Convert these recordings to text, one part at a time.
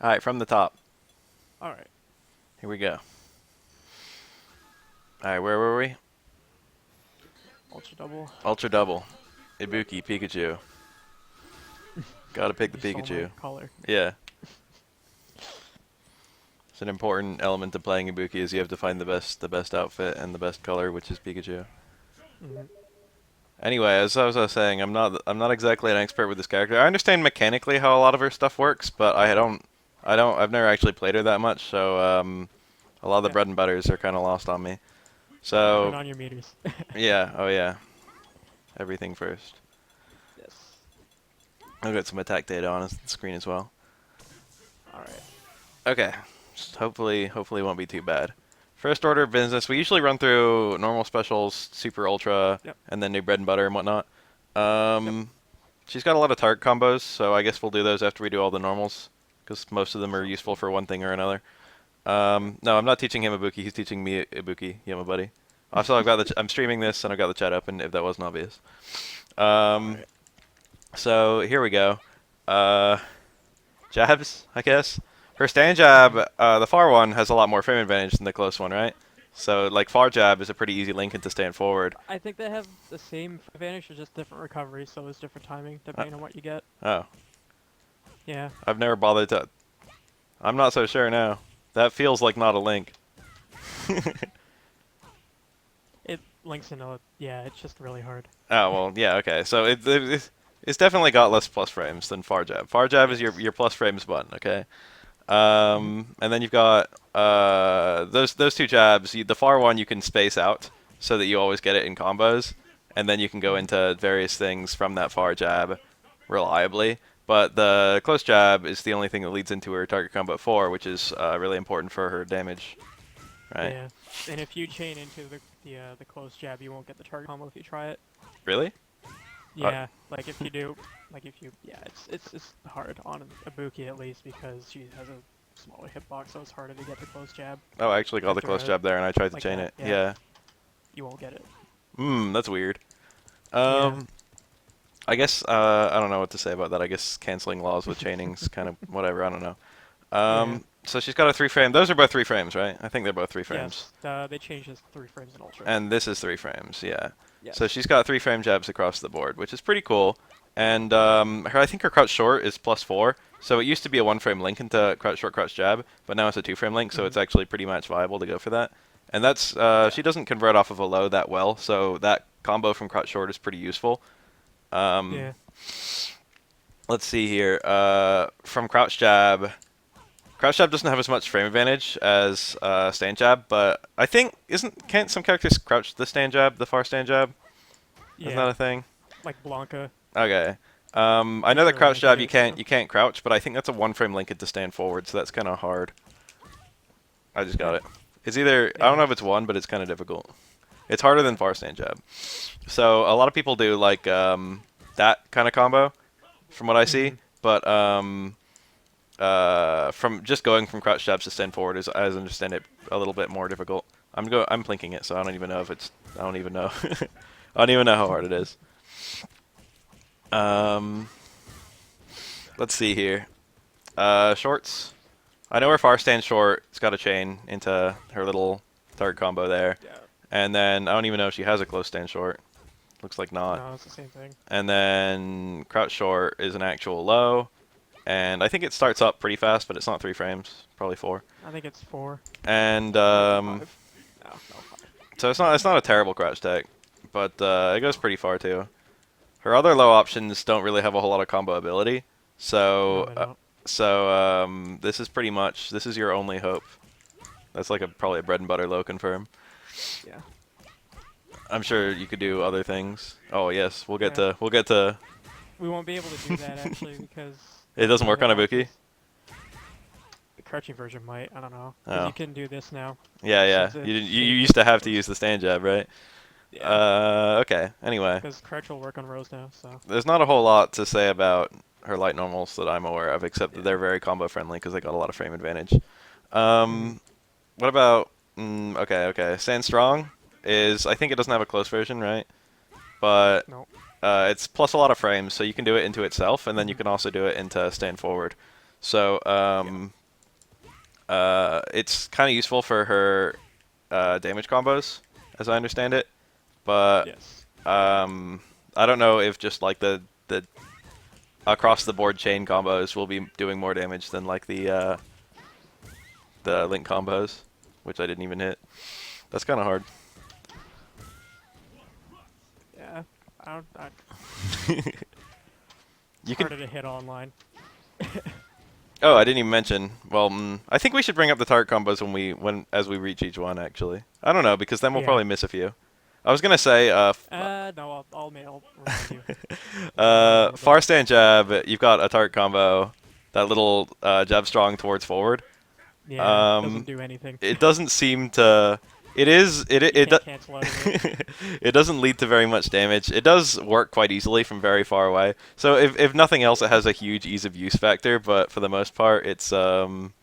Alright, from the top. Alright. Here we go. Alright, where were we? Ultra double. Ultra double. Ibuki, Pikachu. Gotta pick the You stole my Pikachu. color. Yeah. It's an important element of playing Ibuki is you have to find the best outfit and the best color, which is Pikachu. Mm-hmm. Anyway, as I was saying, I'm not exactly an expert with this character. I understand mechanically how a lot of her stuff works, but I've never actually played her that much, so a lot of the Yeah. bread and butters are kind of lost on me. Turn So on your meters. yeah, oh yeah, everything first. Yes. I'll get some attack data on the screen as well. Alright. Okay, just hopefully it won't be too bad. First order of business, we usually run through normal specials, super ultra, Yep. and then new bread and butter and whatnot. Yep. She's got a lot of target combos, so I guess we'll do those after we do all the normals, because most of them are useful for one thing or another. No, I'm not teaching him Ibuki. He's teaching me Ibuki. Yeah, my buddy. Also, I'm streaming this and I've got the chat up, and if that wasn't obvious. Um, Alright. so here we go. Uh, Jabs, I guess. Her stand jab, the far one has a lot more frame advantage than the close one, right? So like far jab is a pretty easy link into stand forward. I think they have the same advantage, or just different recovery, so there's different timing depending on what you get. Oh, Yeah. I've never bothered to. I'm not so sure now. That feels like not a link. It links into yeah, it's just really hard. Oh well, yeah, okay. So it's definitely got less plus frames than far jab. Far jab is Yes. your plus frames button, okay? Mm-hmm. And then you've got those two jabs. The far one you can space out so that you always get it in combos, and then you can go into various things from that far jab reliably. But the close jab is the only thing that leads into her target combo 4, which is really important for her damage, right? Yeah. And if you chain into the close jab, you won't get the target combo if you try it. Really? Yeah, like if you do, yeah, it's hard on Ibuki at least because she has a smaller hitbox, so it's harder to get the close jab Oh, I actually got the after close jab there, and I tried to like chain that. it. Yeah, Yeah. you won't get it. That's weird. Yeah, I guess I don't know what to say about that. I guess canceling laws with chaining's kind of whatever. I don't know. yeah, So she's got a 3 frame. Those are both 3 frames, right? I think they're both 3 frames. yes. They changed this 3 frames in Ultra. And this is 3 frames, yeah. So Yes. she's got 3 frame jabs across the board, which is pretty cool. And I think her crouch short is +4. So it used to be a 1 frame link into crouch short, crouch jab, but now it's a 2 frame link, so it's actually pretty much viable to go for that. And that's Yeah. she doesn't convert off of a low that well, so that combo from crouch short is pretty useful. Um, Yeah. let's see here. From crouch jab, crouch jab doesn't have as much frame advantage as stand jab, but I think can't some characters crouch the stand jab, the far stand jab? Isn't that Yeah. a thing? Like Blanca. Okay. I know Pretty that sure crouch Blanca jab did, so. you can't crouch, but I think that's a 1 frame link into stand forward, so that's kind of hard. I just got it. It's either I don't know if it's one, but it's kind of difficult. It's harder than far stand jab. So a lot of people do like that kind of combo, from what I see. But from just going from crouch jabs to stand forward is, as I understand it, a little bit more difficult. I'm plinking it, so I don't even know if it's. I don't even know. I don't even know how hard it is. Let's see here. Shorts. I know her far stand short. It's got a chain into her little target combo there. Yeah. And then I don't even know if she has a close stand short. Looks like not. No, it's the same thing. And then crouch short is an actual low. And I think it starts up pretty fast, but it's not 3 frames, probably 4. I think it's 4. And Five. No, 5. so it's not a terrible crouch tech, but it goes pretty far too. Her other low options don't really have a whole lot of combo ability, No, they don't. this is your only hope. That's like probably a bread and butter low confirm. Yeah. I'm sure you could do other things. Oh yes, we'll get Yeah. to. We won't be able to do that actually because It doesn't work on the Ibuki. The crouching version might. I don't know. 'Cause Oh. you can do this now. Yeah, yeah. Since You it's used to have to use the stand jab, right? Yeah. Okay. Anyway, Because crouch will work on rows now, so. there's not a whole lot to say about her light normals that I'm aware of, except that Yeah. they're very combo friendly because they got a lot of frame advantage. What about? Okay. Stand strong is I think it doesn't have a close version, right? But No. it's plus a lot of frames, so you can do it into itself, and then you can also do it into stand forward. So it's kind of useful for her damage combos, as I understand it. But Yes. I don't know if just like the across the board chain combos will be doing more damage than like the link combos, which I didn't even hit. That's kind of hard. Yeah. I don't. You It's can. harder to hit online. Oh, I didn't even mention. Well, I think we should bring up the target combos when as we reach each one. Actually, I don't know because then we'll Yeah. probably miss a few. I was gonna say, No, I'll remind you. far stand jab. You've got a target combo, that little jab strong towards forward. Yeah, doesn't Um, do anything. it doesn't seem to. It is. You can't cancel out of it. It doesn't lead to very much damage. It does work quite easily from very far away. So if nothing else, it has a huge ease of use factor. But for the most part, um,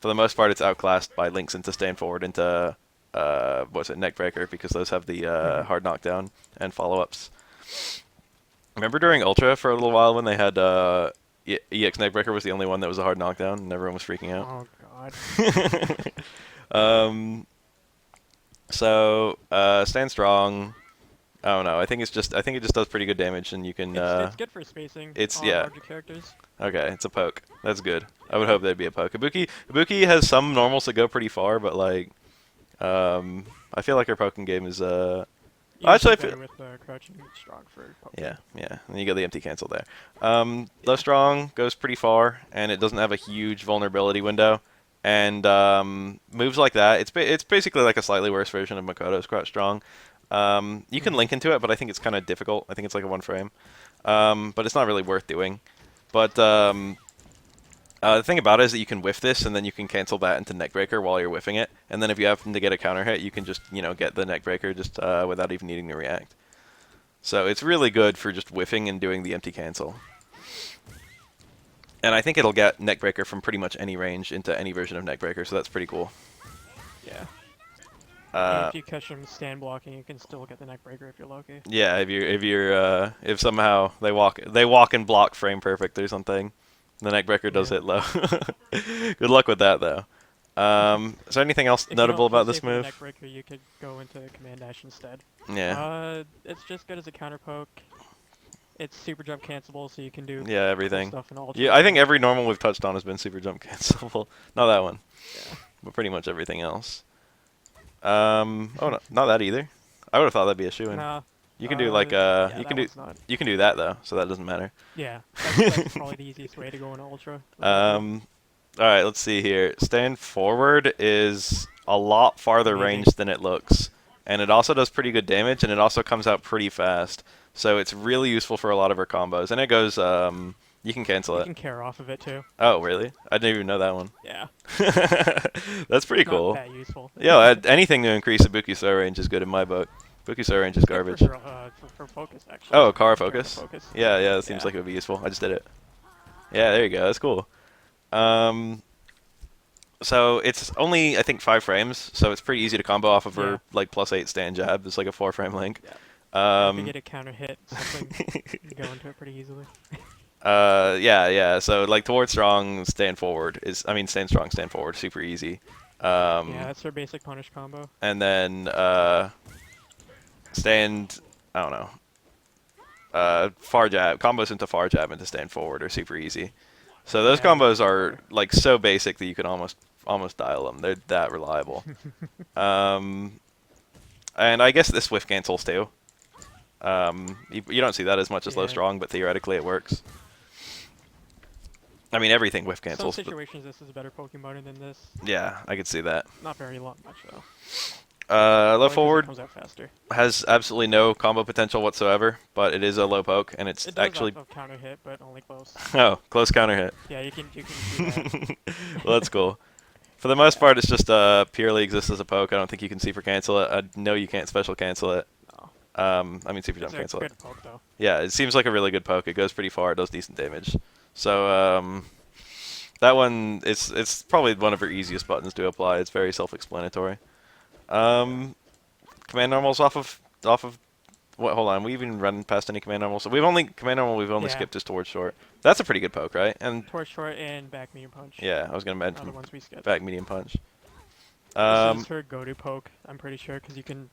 it's outclassed by links into stand forward into what's it, neckbreaker, because those have the hard knockdown and follow ups. Remember during Ultra for a little while when they had EX neckbreaker was the only one that was a hard knockdown and everyone was freaking out. Oh god. um, so stand strong. I don't know. I think it just does pretty good damage, and you can. It's good for spacing it's on yeah. larger characters. Okay, it's a poke. That's good. I would hope there'd be a poke. Ibuki has some normals that go pretty far, but like, I feel like her poking game is actually, I Better feel, with crouching strong for poking. yeah, and you get the empty cancel there. Low strong goes pretty far, and it doesn't have a huge vulnerability window. And moves like that, it's basically like a slightly worse version of Makoto's crouch strong. You can link into it, but I think it's kind of difficult. I think it's like a one frame, but it's not really worth doing. But the thing about it is that you can whiff this, and then you can cancel that into neckbreaker while you're whiffing it. And then if you happen to get a counter hit, you can just get the neckbreaker just without even needing to react. So it's really good for just whiffing and doing the empty cancel. And I think it'll get neckbreaker from pretty much any range into any version of neckbreaker, so that's pretty cool. Yeah. And if you catch them stand blocking, you can still get the neck breaker if you're lucky. Yeah, if somehow they walk and block frame perfect or something, the neckbreaker does hit low. Good luck with that though. Is there anything else If notable you don't about feel this safe with move? the neck breaker, you could go into command dash instead. Yeah. It's just good as a counter poke. It's super jump cancelable, so you can do Yeah, everything. stuff in all. Yeah, I think every normal we've touched on has been super jump cancelable. Not that one, Yeah. but pretty much everything else. Oh no, not that either. I would have thought that'd be a shoe in. Nah. You can do like Yeah, you that can do one's not. you can do that though, so that doesn't matter. Yeah, that's probably the easiest way to go in ultra. All right, let's see here. Stand forward is a lot farther Amazing. range than it looks, and it also does pretty good damage, and it also comes out pretty fast. So it's really useful for a lot of her combos, and it goes. You can cancel You it. can care off of it too. Oh, really? I didn't even know that one. Yeah. That's pretty Not cool. that useful. Yo, anything to increase Ibuki's throw range is good in my book. Ibuki's throw range is garbage. For focus, actually. Oh, Kara In terms focus? of focus. Yeah, that seems like it would be useful. I just did it. Yeah, there you go. That's cool. So it's only, I think, 5 frames, so it's pretty easy to combo off of her like +8 stand jab. It's like a 4-frame link. Yeah. If you get a counter hit, something, you go into it pretty easily. Yeah. So like towards strong, stand forward stand strong, stand forward, super easy. Yeah, that's her basic punish combo. And then stand, I don't know. Far jab combos into far jab into stand forward are super easy. So those combos are like so basic that you can almost dial them. They're that reliable. And I guess this whiff cancels too. You don't see that as much as low strong, but theoretically it works. I mean, everything whiff cancels. Some situations this is a better Pokemon than this. Yeah, I could see that. Not very much though. Low forward comes out faster. has absolutely no combo potential whatsoever, but it is a low poke, and it's It does actually have a counter hit, but only close. oh, close counter hit. Yeah, you can do that. Well, that's cool. For the most part, it's just purely exists as a poke. I don't think you can super cancel it. I know you can't special cancel it. No. I mean super jump cancel it. It's a good poke though. Yeah, it seems like a really good poke. It goes pretty far. It does decent damage. So that one, it's probably one of her easiest buttons to apply. It's very self-explanatory. Command normals off of What? Hold on. We even run past any command normal. So we've only Yeah. skipped is towards short. That's a pretty good poke, right? And Towards short and back medium punch yeah, I was gonna are the mention ones we skipped. back medium punch. This is her go-to poke, I'm pretty sure, because you can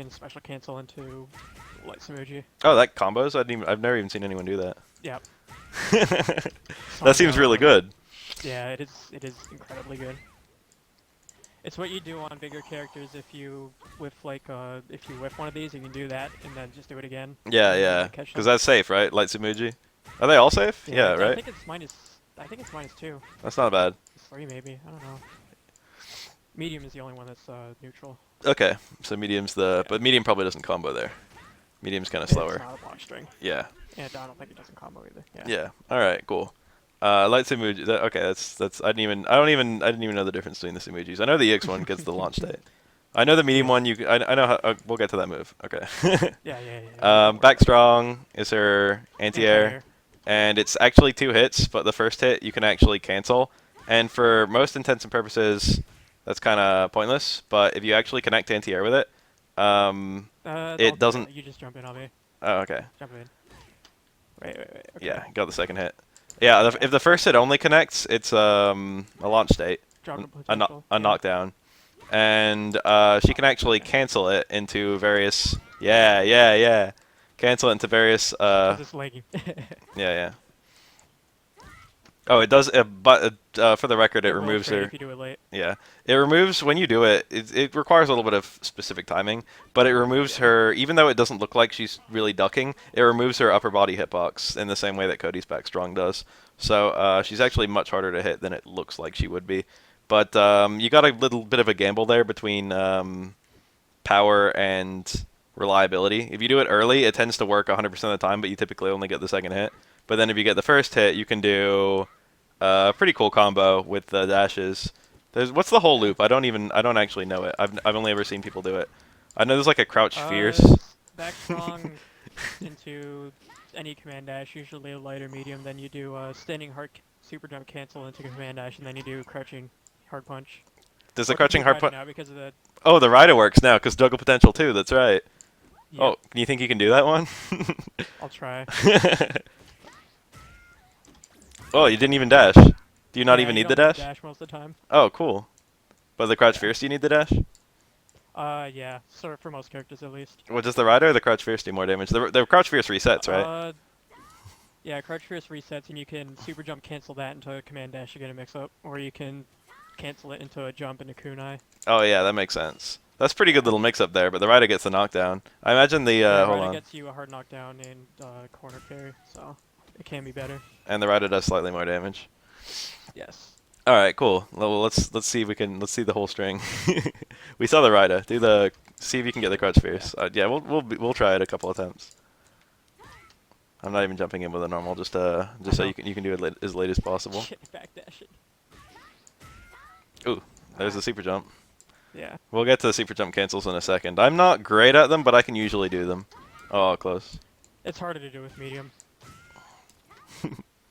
special cancel into light Samuji. Oh, that combos. I've never even seen anyone do that. Yep. That seems really good. Yeah, it is incredibly good. It's what you do on bigger characters if you whiff one of these, you can do that and then just do it again. Yeah, and yeah. catch Because them. that's safe, right? Light Tsumuji. Are they all safe? Yeah, I right. think it's minus. I think it's -2. That's not bad. It's 3 maybe. I don't know. Medium is the only one that's neutral. Okay, so medium's Yeah. but medium probably doesn't combo there. Medium's kind of It's slower. not a block string. Yeah. And I don't think it doesn't combo either. Yeah. Yeah. All right. Cool. Light Tsumuji. Okay, that's. I didn't even know the difference between the Tsumujis. I know the EX one gets the launch state. I know the medium one. I know how. We'll get to that move. Okay. Yeah. Back strong is her anti-air, and it's actually 2 hits, but the first hit you can actually cancel. And for most intents and purposes, that's kind of pointless. But if you actually connect anti-air with it, it doesn't. You just jump in on me. Oh, okay. Jump in. Wait. Okay. Yeah, got the second hit. Yeah, if the first hit only connects, it's a launch state, a knockdown, and she can actually cancel it into various. Yeah. Cancel it into various. Just lagging. Yeah. Oh, it does. But for the record, it removes her. If you do it late. Yeah, it removes when you do it. It requires a little bit of specific timing, but it removes her. Even though it doesn't look like she's really ducking, it removes her upper body hitbox in the same way that Cody's back strong does. So she's actually much harder to hit than it looks like she would be. But you got a little bit of a gamble there between power and reliability. If you do it early, it tends to work 100% of the time, but you typically only get the second hit. But then if you get the first hit, you can do a pretty cool combo with the dashes. What's the whole loop? I don't actually know it. I've only ever seen people do it. I know there's like a crouch fierce. Back strong into any command dash, usually a light or medium. Then you do standing hard super jump cancel into command dash, and then you do crouching hard punch. Does the crouching hard punch? Now because of the. Oh, the rider works now because juggle potential too. That's right. Yep. Oh, can you think you can do that one? I'll try. Oh, you didn't even dash. Do you not even you need the don't dash? Dash most of the time. Oh, cool. But the crouch fierce, do you need the dash? Yeah. So for most characters at least. What does the rider or the crouch fierce do more damage? The crouch fierce resets, right? Yeah, crouch fierce resets, and you can super jump cancel that into a command dash to get a mix-up, or you can cancel it into a jump into Kunai. Oh yeah, that makes sense. That's pretty good little mix-up there, but the rider gets the knockdown. I imagine the hold on. Gets you a hard knockdown and corner carry, so it can be better. And the rider does slightly more damage. Yes. All right, cool. Well, let's see if we can see the whole string. We saw the rider. See if you can get the crouch fierce. Yeah, we'll try it a couple attempts. I'm not even jumping in with a normal, just so you can do it as late as possible. Backdash it. Ooh, there's the super jump. Yeah. We'll get to the super jump cancels in a second. I'm not great at them, but I can usually do them. Oh, close. It's harder to do with medium.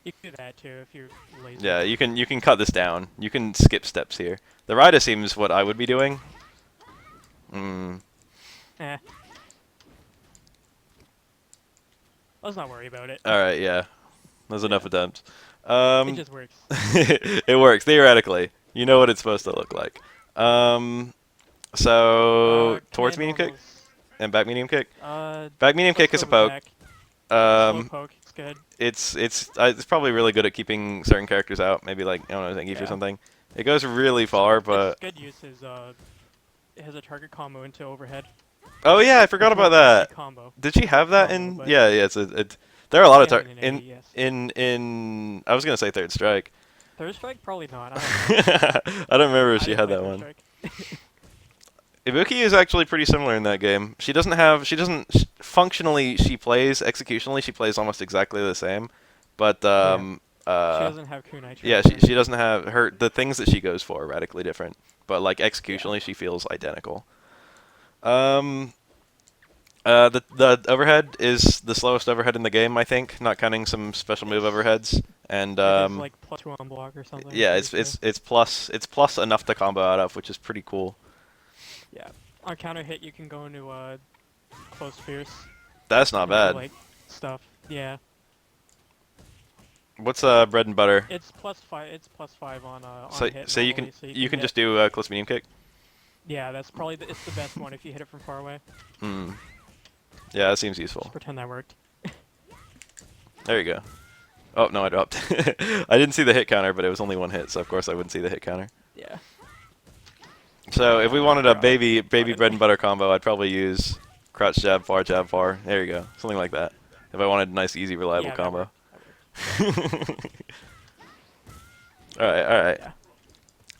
You can do that too if you're lazy. Yeah, you can cut this down. You can skip steps here. The rider seems what I would be doing. Let's not worry about it. All right, yeah. There's enough attempts. It just works. It works theoretically. You know what it's supposed to look like. So towards medium kick and back medium kick. Back medium kick is a poke. Slow poke. It's good. It's probably really good at keeping certain characters out. Maybe like I don't know, Zangief or something. It goes really far, but its good use is it has a target combo into overhead. Oh yeah, I forgot about that. Combo. Did she have that in? Yeah. There are a lot of in. I was gonna say third strike. Third strike, probably not. I don't remember if she had that one. Ibuki is actually pretty similar in that game. She doesn't functionally. She plays executionally. She plays almost exactly the same, but she doesn't have kunai. Yeah, she doesn't have the things that she goes for are radically different. But like executionally, she feels identical. The overhead is the slowest overhead in the game, I think, not counting some special move overheads. And it's like +2 on block or something. Yeah, it's plus enough to combo out of, which is pretty cool. Yeah, on counter hit you can go into close fierce. That's not and do bad. like stuff. Yeah, What's bread and butter? it's +5. It's +5 on So hit so you can normally, so you you can can get. just do close medium kick. Yeah, that's probably it's the best one if you hit it from far away. Hmm. Yeah, that seems Just useful. pretend that worked. There you go. Oh no, I dropped. I didn't see the hit counter, but it was only one hit, so of course I wouldn't see the hit counter. Yeah. So if we wanted a baby Anyway. bread and butter combo, I'd probably use crouch jab, far jab, far. There you go, something like that. If I wanted a nice, easy, reliable Yeah, that combo. worked. That worked. All right, all right.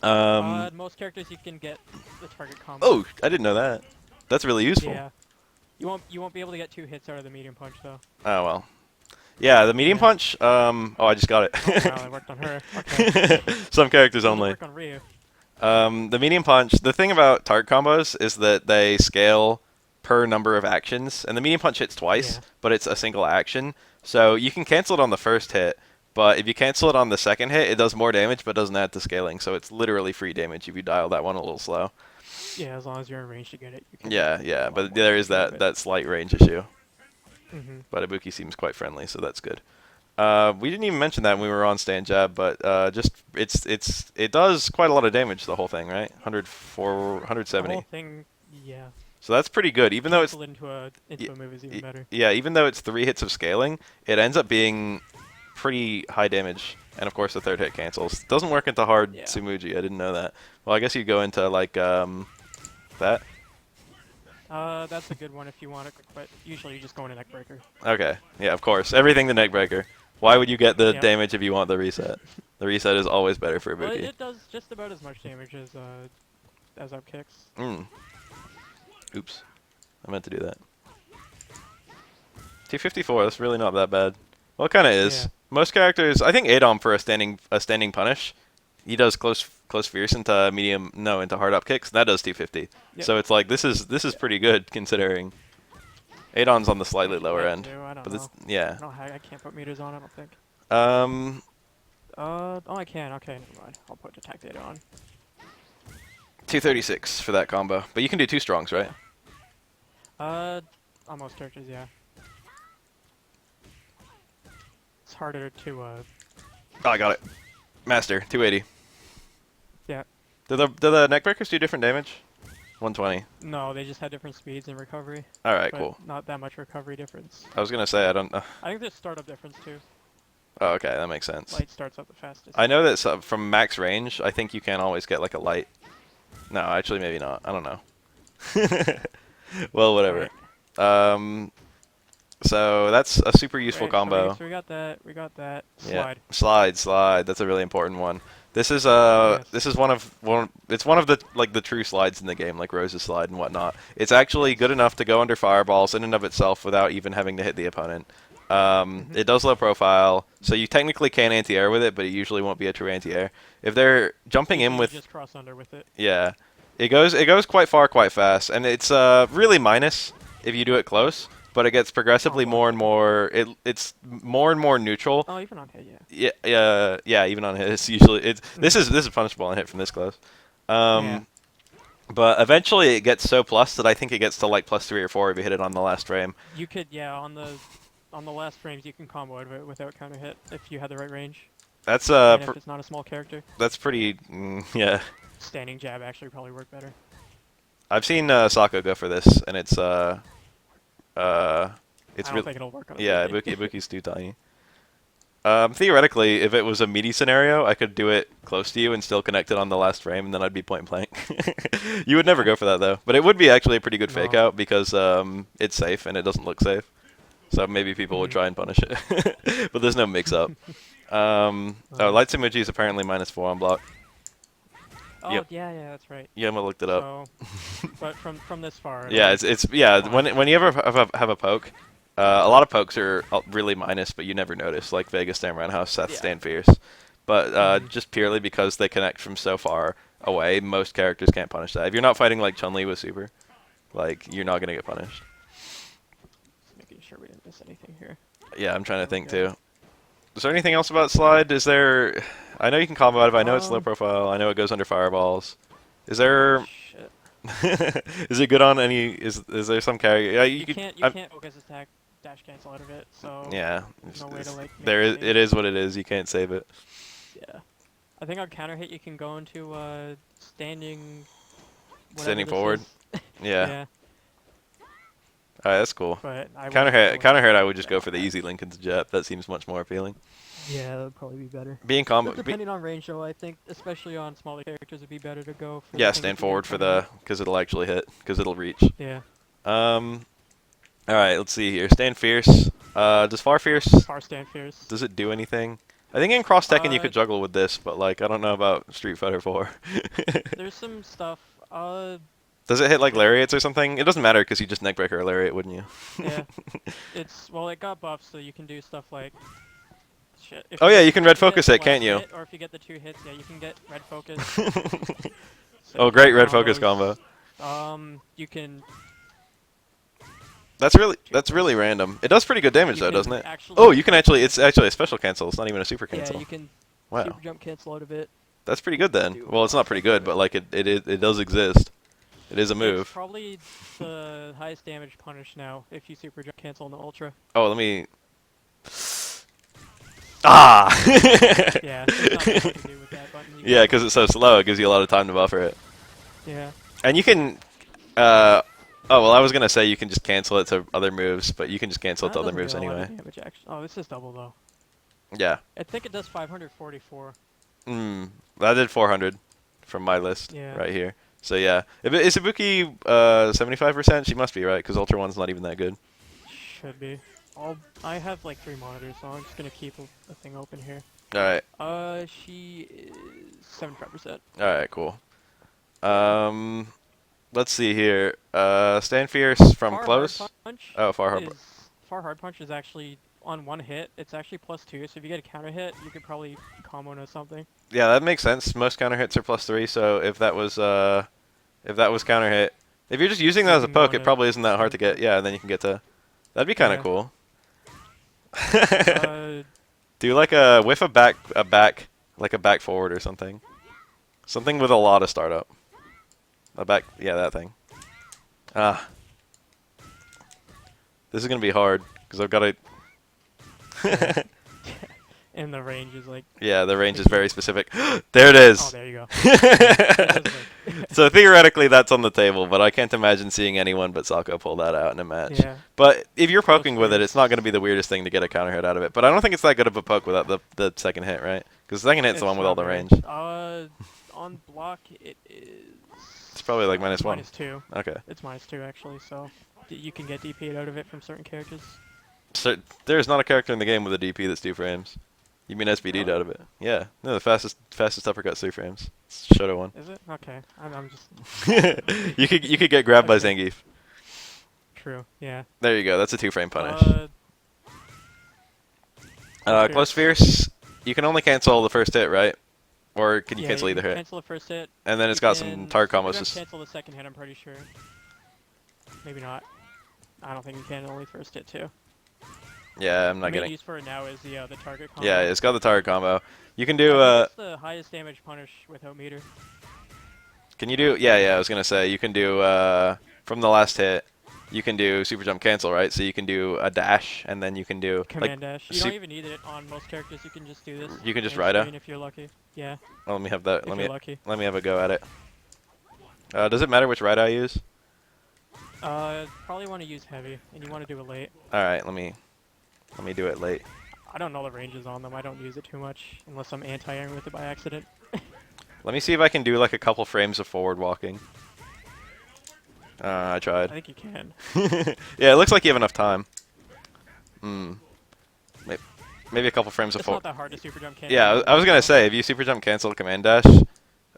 Yeah. Most characters you can get the target combo. Oh, I didn't know that. That's really useful. Yeah. You won't be able to get 2 hits out of the medium punch though. Oh well. Yeah, the medium Yeah. punch. Oh, I just got it. Oh wow, it worked on her. Okay. Some characters Doesn't only. work on Ryu. The medium punch. The thing about target combos is that they scale per number of actions, and the medium punch hits twice, Yeah. but it's a single action. So you can cancel it on the first hit, but if you cancel it on the second hit, it does more damage, but doesn't add to scaling. So it's literally free damage if you dial that one a little slow. Yeah, as long as you're in range to get it. You can Yeah, get yeah, a lot but more there is damage out of that slight range issue. Mhm. But Ibuki seems quite friendly, so that's good. We didn't even mention that when we were on stand jab, but just it does quite a lot of damage, the whole thing, right? 104, The 170. whole thing, yeah. So that's pretty good, even though it's Cancel into a move is even better. yeah, even though it's 3 hits of scaling, it ends up being pretty high damage. And of course, the third hit cancels. Doesn't work into hard Yeah. Sumuji. I didn't know that. Well, I guess you go into like that. That's a good one if you want it, but usually you just go into neck breaker. Okay, yeah, of course. Everything the neck breaker. Why would you get the Yep. damage if you want the reset? The reset is always better for Well, Ibuki. it does just about as much damage as up kicks. Mm. Oops. I meant to do that. 254, that's really not that bad. Well, it kind of is. Yeah. Most characters, I think Adom for a standing punish, he does close fierce into into hard up kicks. That does 250. Yep. So it's like this is pretty good considering Adom's on the slightly lower end. I don't But know. it's, yeah. I can't put meters on. I don't think. Um, Oh, I can. Okay, never mind. I'll put attack data on. 236 for that combo. But you can do 2 strongs, right? On most characters, yeah. It's harder to Oh, I got it. Master, 280. Yeah. Do the neck breakers do different damage? 120. No, they just had different speeds in recovery. All right, But cool. not that much recovery difference. I was gonna say I don't. I think there's startup difference too. Oh, okay, that makes sense. Light starts up the fastest. I know that from max range, I think you can always get like a light. No, actually, maybe not. I don't know. Well, whatever. So that's a super useful Right, combo. So we got that. We got that. Yeah, Slide. slide. That's a really important one. This is Yes. this is one of it's one of the like the true slides in the game, like Rose's slide and whatnot. It's actually good enough to go under fireballs in and of itself without even having to hit the opponent. It does low profile, so you technically can anti-air with it, but it usually won't be a true anti-air. If they're jumping in You with just cross under with it. yeah, it goes quite far, quite fast, and it's really minus if you do it close, but it gets progressively Oh, more and more. It's more and more neutral. Oh, even on hit, yeah. Yeah. Even on hit, it's usually this is punishable on hit from this close. Yeah. But eventually it gets so plus that I think it gets to like +3 or 4 if you hit it on the last frame. You could, yeah, on the last frames you can combo it without counter hit if you had the right range. That's And if it's not a small character. that's pretty yeah. Standing jab actually probably work better. I've seen Sako go for this, and it's I don't really think it'll work on a yeah. Ibuki. Ibuki's too tiny. Theoretically, if it was a meaty scenario, I could do it close to you and still connect it on the last frame, and then I'd be point blank. You would never go for that though, but it would be actually a pretty good fake No. out because it's safe and it doesn't look safe. So maybe people would try and punish it, but there's no mix-up. Light Simuji is apparently -4 on block. Oh, Yep. yeah, that's right. Yeah, I looked it up. So, but from this far. Yeah, it's when you ever have a poke, a lot of pokes are really minus, but you never notice. Like Vegas Stand Roundhouse, Seth Yeah. Stand Fierce, but just purely because they connect from so far away, most characters can't punish that. If you're not fighting like Chun-Li with super, like you're not gonna get punished. Just making sure we didn't miss anything here. Yeah, I'm trying to There think we go. too. Is there anything else about slide? Is there? I know you can combo out of it. I know it's low Um, profile. I know it goes under fireballs. Is there? Shit. Is it good on any? Is there some character? Yeah, You could. can't I'm- focus attack dash cancel out of it, so Yeah, there's no way to like. Make there a is. save. It is what it is. You can't save it. Yeah. I think on counter hit you can go into standing. Whatever Standing this forward. is. Yeah. Yeah. All right, that's cool. But I Counter wouldn't- I hit. wouldn't Counter hit. I do would just that go on for the that. easy Lincoln's Jet. That seems much more appealing. Yeah, that would probably be better. Being combo. But depending on range, though, I think especially on smaller characters, it'd be better to go for. Yeah, the thing stand if you do forward for counter the because it'll actually hit because it'll reach. hit. Yeah. All right, let's see here. Stand fierce. Does far fierce? Far stand fierce. Does it do anything? I think in cross Tekken you Uh, could juggle with this, but like I don't know about Street Fighter 4. There's some stuff. Does it hit like lariats or something? It doesn't matter because you just neckbreaker a lariat, wouldn't you? Yeah. It got buffed, so you can do stuff like. Shit. If Oh yeah, get- you can if red get focus it, one can't you? hit, or if you get the 2 hits, yeah, you can get red focus. So Oh, you great can red focus combos. combo. You can. That's really random. It does pretty good damage You though, can doesn't it? actually- Oh, you can actually. It's actually a special cancel. It's not even a super Yeah, cancel. you can Wow, super jump cancel out of it. that's pretty good then. do Well, it's not pretty stuff good, with but it. like it does exist. It is a It's move. probably the highest damage punish now if you super jump cancel in the ultra. Oh, let me. Ah! Yeah, there's not much you can do with that button. You Yeah, can- because it's so slow, it gives you a lot of time to buffer it. Yeah. And you can. Oh well, I was gonna say you can just cancel it to other moves, but you can just cancel it That to other doesn't moves do a lot of anyway. damage, actually. Oh, this is double though. Yeah. I think it does 544. I did 400 from my list Yeah. right here. So yeah, is Ibuki 75%? She must be right, because Ultra One's not even that good. Should be. I have like 3 monitors, so I'm just gonna keep a thing open here. All right. She is 75%. All right. Cool. Let's see here. Stand fierce from Far close. Hard punch Oh, far hard. Far hard punch is actually on 1 hit. It's actually +2. So if you get a counter hit, you could probably combo into something. Yeah, that makes sense. Most counter hits are +3, so if that was counter hit, if you're just using that as a can go poke, it into probably isn't that hard to get. Yeah, and then you can get to. That'd be kind of Yeah. cool. uh, Do like a whiff a back like a back forward or something. Something with a lot of startup. A back, yeah, that thing. Ah. This is gonna be hard because I've got to. and the range is like. Yeah, the range is very specific. There it is. Oh, there you go. It does work. So theoretically, that's on the table, but I can't imagine seeing anyone but Sako pull that out in a match. Yeah. But if you're poking with it, weird. it's not going to be the weirdest thing to get a counter hit out of it. But I don't think it's that good of a poke without the second hit, right? Because the second hit's the one with all the range. On block, it is. It's probably like -1. -2. Okay. It's -2 actually, so you can get DP'd out of it from certain characters. So there's not a character in the game with a DP that's 2 frames. You mean SPD'd Really? out of it? Yeah. No, the fastest uppercut's 3 frames. It's Shoto one. Is it? Okay. I'm just. you could get grabbed by Okay. Zangief. True. Yeah. There you go. That's a 2-frame punish. Close fierce. You can only cancel the first hit, right? Or can you Yeah, cancel you either can hit? Cancel the first hit. And then it's You got some can target super combos. jump Just Cancel the second hit. I'm pretty sure. Maybe not. I don't think you can. Only first hit too. yeah, I'm The not main getting. use for it now is the target combo. Yeah, it's got the target combo. You can I do think it's the highest damage punish without meter. Can you do? Yeah. I was gonna say you can do from the last hit. You can do super jump cancel, right? So you can do a dash, and then you can do Command like. dash. You sup- don't even need it on most characters. You can just do this. You can just on your ride a- screen if you're lucky. Yeah. Oh, let me have that. If Let you're me lucky. let me have a go at it. Does it matter which ride I use? Probably want to use heavy, and you want to do it late. All right, let me do it late. I don't know the ranges on them. I don't use it too much unless I'm anti-airing with it by accident. Let me see if I can do like a couple frames of forward walking. I I tried. think you can. Yeah, it looks like you have enough time. Maybe a couple frames of It's forward. not that hard to super jump cancel. Yeah, I was gonna say if you super jump cancel command dash,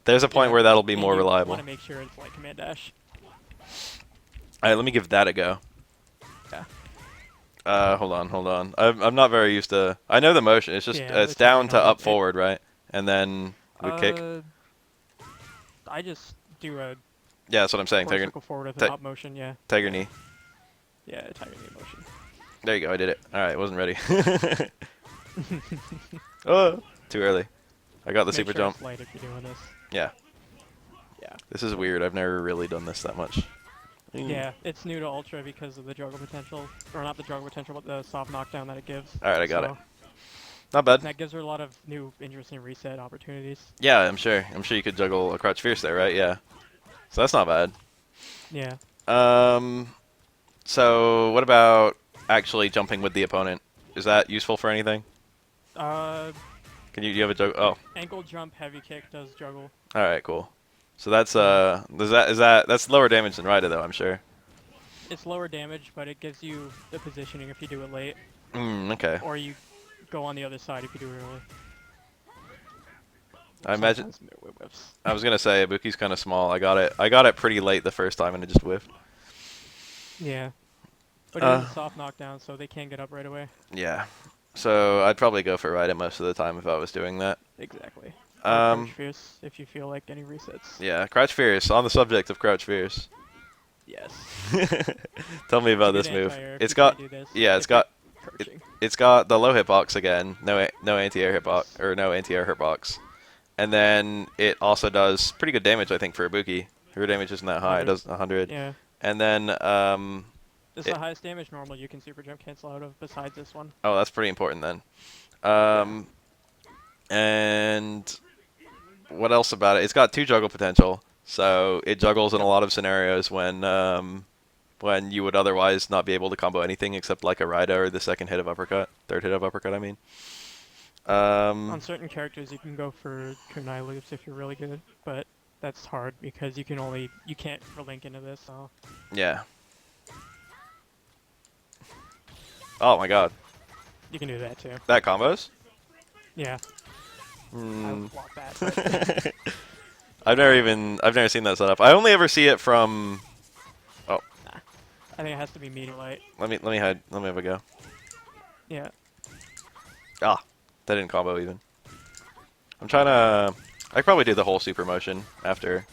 there's a point Yeah, where that'll be and more you reliable. want to make sure it's like command dash. All right, let me give that a go. Yeah. Hold on. I'm not very used to. I know the motion. It's just Yeah, it's it's down to not- up it- forward, right? And then we kick. I just do a Yeah, that's what I'm saying. forward Tiger, circle forward with ti- an up motion. Yeah. tiger knee. Yeah, tiger knee motion. There you go. I did it. All right, wasn't ready. Oh, too early. I got the Make super sure jump. it's light if you're doing this. Yeah. Yeah. This is weird. I've never really done this that much. Yeah, it's new to Ultra because of the juggle potential, or not the juggle potential, but the soft knockdown that it gives. All right, I got it. So Not bad. that gives her a lot of new, interesting reset opportunities. Yeah, I'm sure. I'm sure you could juggle a crouch fierce there, right? Yeah. So that's not bad. Yeah. Um, so what about actually jumping with the opponent? Is that useful for anything? Uh, Can you have a juggle? Oh, ankle jump, heavy kick does juggle. all right, cool. So that's Yeah. that's lower damage than Rida though, I'm sure. It's lower damage, but it gives you the positioning if you do it late, Okay. or you go on the other side if you do it early. I imagine. Sometimes it whiffs. I was gonna say Ibuki's kind of small. I got it. I got it pretty late the first time, and it just whiffed. Yeah. But it is a soft knockdown, so they can't get up right away. Yeah. So I'd probably go for Rida most of the time if I was doing that. Exactly. Or Um, Crouch Fierce if you feel like getting resets. yeah. Crouch fierce. On the subject of crouch fierce. Yes. Tell me about It's this a good move. anti-air if It's you got. can't do this, Yeah. It's if you're got. crouching. It's got the low hitbox again. No anti-air hitbox or no anti-air hitbox. And then it also does pretty good damage, I think, for Ibuki. Her damage isn't that high. It 100. does 100. Yeah. And then This is the highest damage normal you can super jump cancel out of besides this one. oh, that's pretty important then. And what else about it? It's got 2 juggle potential, so it juggles in a lot of scenarios when you would otherwise not be able to combo anything except like a Rida or the second hit of uppercut, third hit of uppercut, I mean. On certain characters you can go for Kunai loops if you're really good, but that's hard because you can't relink into this, so Yeah. Oh my god. you can do that too. That combos? Yeah. I Mm. would block that. But I've never seen that setup. I only ever see it from. Oh, I think it has to be medium light. let me have a go. Yeah. Ah, that didn't combo even. I'm trying to. I could probably do the whole super motion after.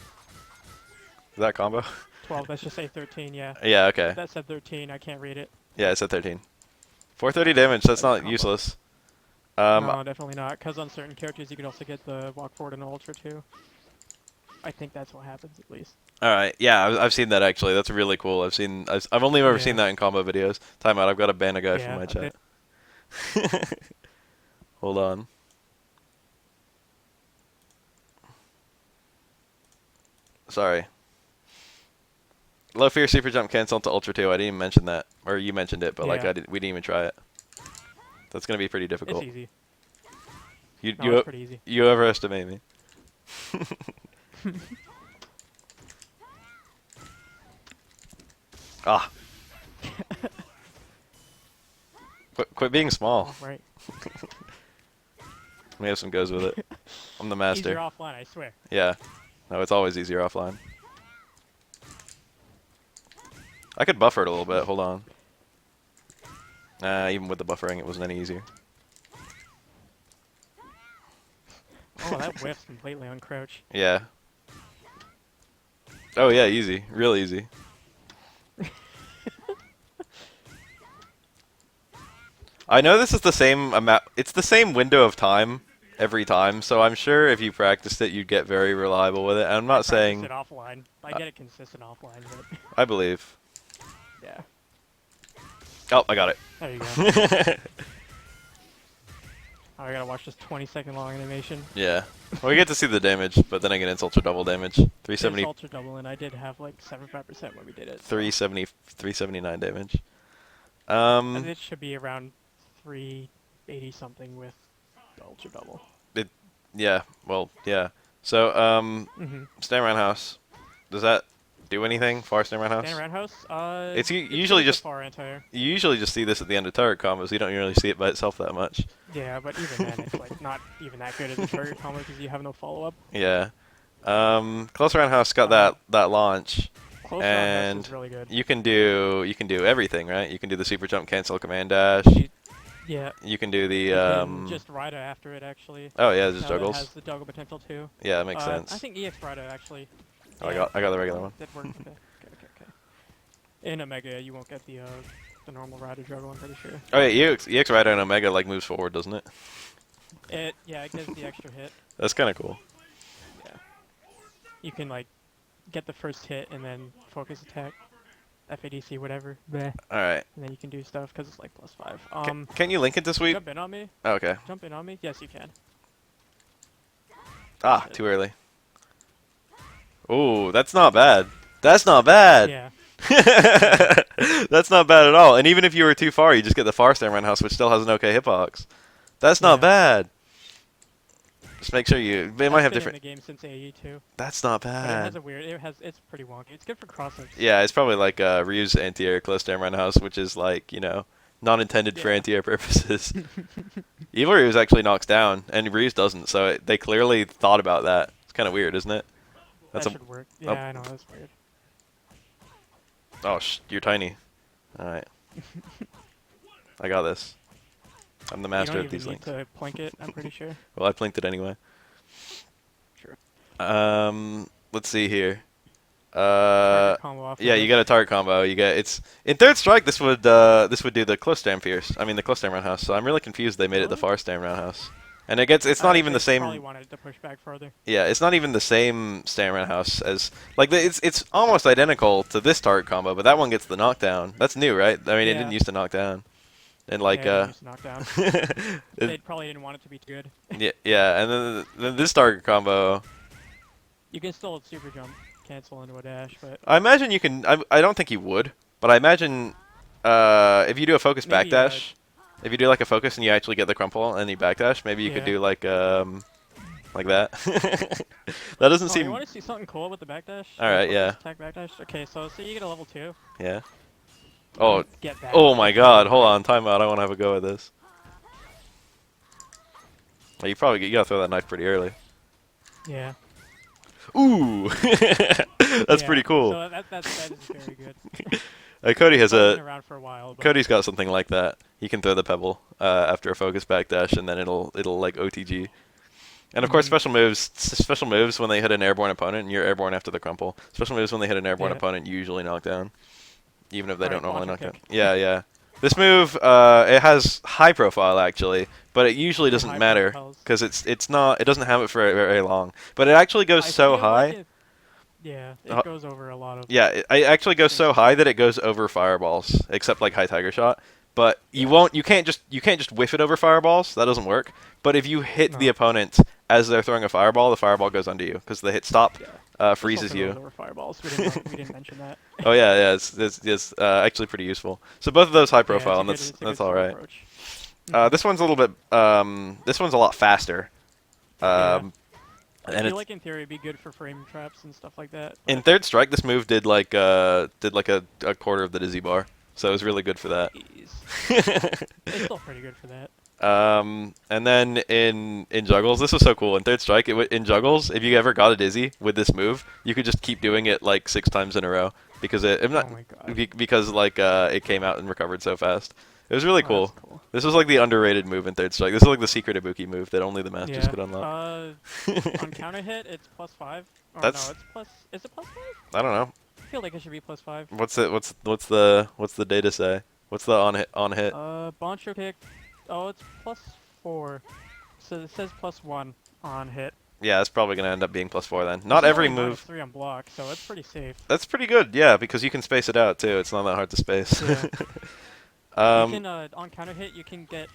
Is that combo? 12, let's just say 13, yeah. Yeah. Okay. If that said 13, I can't read it. Yeah, it's at 13. 430 damage. That's not combo. useless. No, definitely not, because on certain characters you could also get the walk forward and ultra too. I think that's what happens at least. All right. Yeah, I've seen that actually. That's really cool. I've only ever seen Yeah. that in combo videos. Time out. I've got to ban a guy from Yeah, my a chat. bit. Hold on. Sorry. Low fear super jump cancel to ultra 2. I didn't even mention that, or you mentioned it, but like Yeah. we didn't even try it. That's gonna be pretty difficult. It's easy. You No, it's pretty easy. you overestimate me. Ah. Quit being small. Right. We have some goes with it. I'm the master. Easier offline, I swear. Yeah. No, it's always easier offline. I could buffer it a little bit. Hold on. Even with the buffering, it wasn't any easier. Oh, that whiffs completely on crouch. Yeah. Oh yeah, easy. Real easy. I know this is the same amount. It's the same window of time every time, so I'm sure if you practiced it, you'd get very reliable with it. And I'm not saying. I practice it offline. I get it consistent offline, but I believe. yeah. Oh, I got it. There you go. Oh, I gotta watch this 20-second long animation. Yeah. Well, we get to see the damage, but then again, it's ultra double damage. It's 370, ultra double, and I did have like 75% when we did it. So. 370, 379 damage. And it should be around 380 something with the ultra double. Yeah. Well, yeah. So, stand around house. Does that do anything? Far stand around house. Stand around house. It's it's usually good with just. the far anti-air. You usually just see this at the end of turret combos. You don't really see it by itself that much. Yeah, but even then, it's like not even that good as a target combo because you have no follow-up. Yeah. Close around house got that launch, Close and round is really good. you can do everything, right? You can do the super jump, cancel, command dash. Yeah. You can do the You can just Rida after it actually. Oh yeah, just Now that juggles. has the juggle potential too. Yeah, that makes sense. I think EX Rida actually. Oh, I got the regular one. That worked. Okay. In Omega, you won't get the normal Rida juggle. I'm pretty sure. Oh yeah, EX Rider and Omega like moves forward, doesn't it? It gives the extra hit. That's kind of cool. Yeah. You can like get the first hit and then focus attack. FADC, whatever. Bleh. All right. And then you can do stuff because it's like +5. Can you link it to sweep? Jump in on me. Oh, okay. Jump in on me. Yes, you can. Ah, too early. Ooh, that's not bad. That's not bad. Yeah. That's not bad at all. And even if you were too far, you just get the far stand roundhouse, which still has an okay hitbox. That's not bad. Just make sure you. They might have different. In the game since AE too. That's not But it bad. has a weird. It's pretty wonky. It's good for cross-ups. Yeah, it's probably like Ryu's anti-air close stand roundhouse, which is like, you know, not intended for anti-air purposes. Evil Ryu's actually knocks down, and Ryu's doesn't. So they clearly thought about that. It's kind of weird, isn't it? That should work. Yeah, I know. That's weird. Oh, you're tiny. All right. I got this. I'm the master of these links. You don't even need to plink it, I'm pretty sure. Well, I plinked it anyway. Sure. Let's see here. Combo Yeah, you got a target combo. You get it's in third strike. This would do the close stand fierce. I mean the close stand roundhouse. So I'm really confused they made it the far stand roundhouse. And it's not even the same. Probably wanted to push back further. Yeah, it's not even the same stand roundhouse as like it's almost identical to this target combo, but that one gets the knockdown. That's new, right? I mean, it didn't used to knock down. And like knockdown. They probably didn't want it to be too good. yeah, and then this target combo. You can still super jump, cancel into a dash, but I imagine you can. I don't think you would, but I imagine if you do a focus backdash, if you do like a focus and you actually get the crumple and you backdash, maybe you could do like that. That doesn't seem. You want to see something cool with the backdash? All right, yeah. Attack backdash. Okay, so you get a level 2. Yeah. Oh. Get that. Oh my God! Hold on, time out. I want to have a go at this. Well, you gotta throw that knife pretty early. Yeah. Ooh, that's pretty cool. So that is very good. Cody has been around for a while. Cody's got something like that. He can throw the pebble after a focus backdash, and then it'll like OTG. And of course, special moves when they hit an airborne opponent, and you're airborne after the crumple. Special moves when they hit an airborne opponent usually knock down, even if they don't normally knock down. Yeah, yeah. This move, it has high profile actually, but it usually doesn't matter because it doesn't have it for very long. But it actually goes so high. Yeah, it goes over a lot of. Yeah, it actually goes so high that it goes over fireballs, except like high tiger shot. But you can't just whiff it over fireballs. That doesn't work. But if you hit the opponent as they're throwing a fireball, the fireball goes under you because the hit stop freezes you. Over fireballs. We didn't mention that. Oh yeah, it's actually pretty useful. So both of those high profile, and that's all right. This one's a little bit. This one's a lot faster. I feel like in theory it'd be good for frame traps and stuff like that. In third strike, this move did like a quarter of the dizzy bar, so it was really good for that. It's still pretty good for that. And then in juggles, this was so cool. In third strike, in juggles, if you ever got a dizzy with this move, you could just keep doing it like 6 times in a row because it came out and recovered so fast. It was really cool. Cool. This was like the underrated move in third strike. This is like the secret Ibuki move that only the masters could unlock. On counter hit, it's +5. Oh, That's. No, it's plus. Is it +5? I don't know. I feel like it should be +5. What's the data say? What's the on hit? Boncho kick. Oh, it's +4. So it says +1 on hit. Yeah, it's probably gonna end up being +4 then. Not every move. -3 on block, so it's pretty safe. That's pretty good, yeah, because you can space it out too. It's not that hard to space. Yeah. You can on counter hit, you can get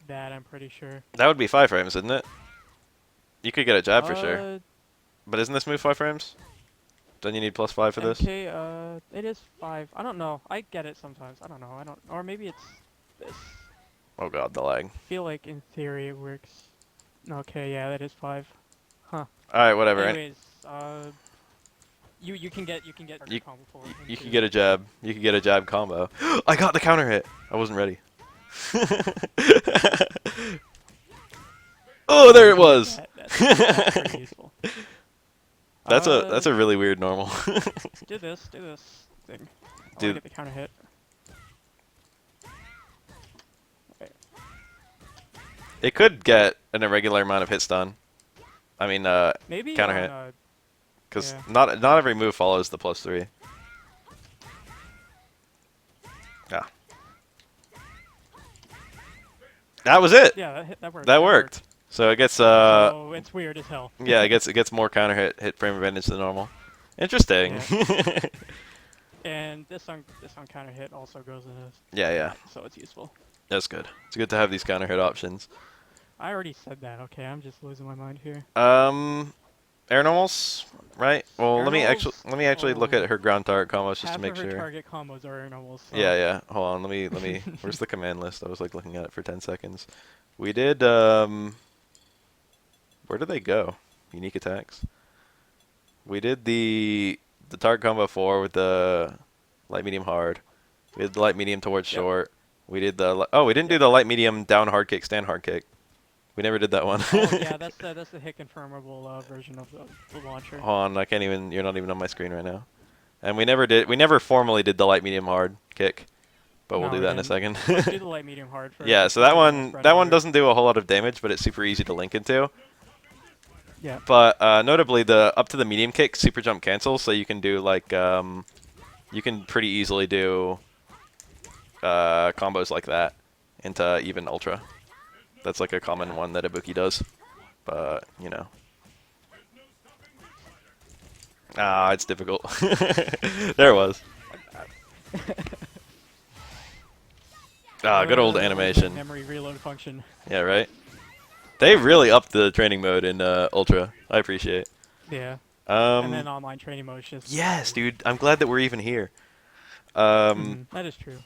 that. I'm pretty sure. That would be 5 frames, isn't it? You could get a jab for sure. But isn't this move 5 frames? Don't you need +5 for this? Okay, it is 5. I don't know. I get it sometimes. I don't know. Or maybe it's this. Oh god, the lag. I feel like in theory it works. Okay, yeah, that is 5. Huh. All right, whatever. Anyways, you can get combo forward. You can get a jab. You can get a jab combo. I got the counter hit. I wasn't ready. Oh, there it was. That's pretty useful. That's a really weird normal. do this thing. Do get the counter hit. Okay. It could get an irregular amount of hit stun. I mean, maybe counter hit. Because not every move follows the +3. Yeah. That was it. Yeah, that worked. That worked. So it gets oh, it's weird as hell. Yeah, it gets more counter hit frame advantage than normal. Interesting. Yeah. And this on counter hit also goes in Yeah, yeah. so it's useful. That's good. It's good to have these counter hit options. I already said that. Okay, I'm just losing my mind here. Air normals, right? Well, Air normals. let me actually look Oh, at her ground target combos just to half make of her sure. target combos are air normals. So. Yeah, yeah. Hold on. Let me. Where's the command list? I was like looking at it for 10 seconds. We did. Where did they go? Unique attacks. We did the target combo 4 with the light, medium, hard. We did the light, medium towards Yep. short. We did the. Oh, we didn't do the light, medium, down, hard kick, stand, hard kick. We never did that one. Oh yeah, that's the hit confirmable version of the launcher. Hold on. I can't even. You're not even on my screen right now. And we never did. We never formally did the light, medium, hard kick. But we'll No, do we that in a didn't. second. Let's do the light, medium, hard first. Yeah, It's so that probably the most one bread and butter. doesn't do a whole lot of damage, but it's super easy to link into. Yeah. But notably, the up to the medium kick super jump cancels, so you can do like you can pretty easily do combos like that into even ultra. That's like a common one that Ibuki does, but you know. Ah, it's difficult. There it was. Ah, good old animation. Memory reload function. Yeah, right? They really upped the training mode in Ultra. I appreciate. Yeah. And then Um, online training mode is just. yes, dude. I'm glad that we're even here. That is true.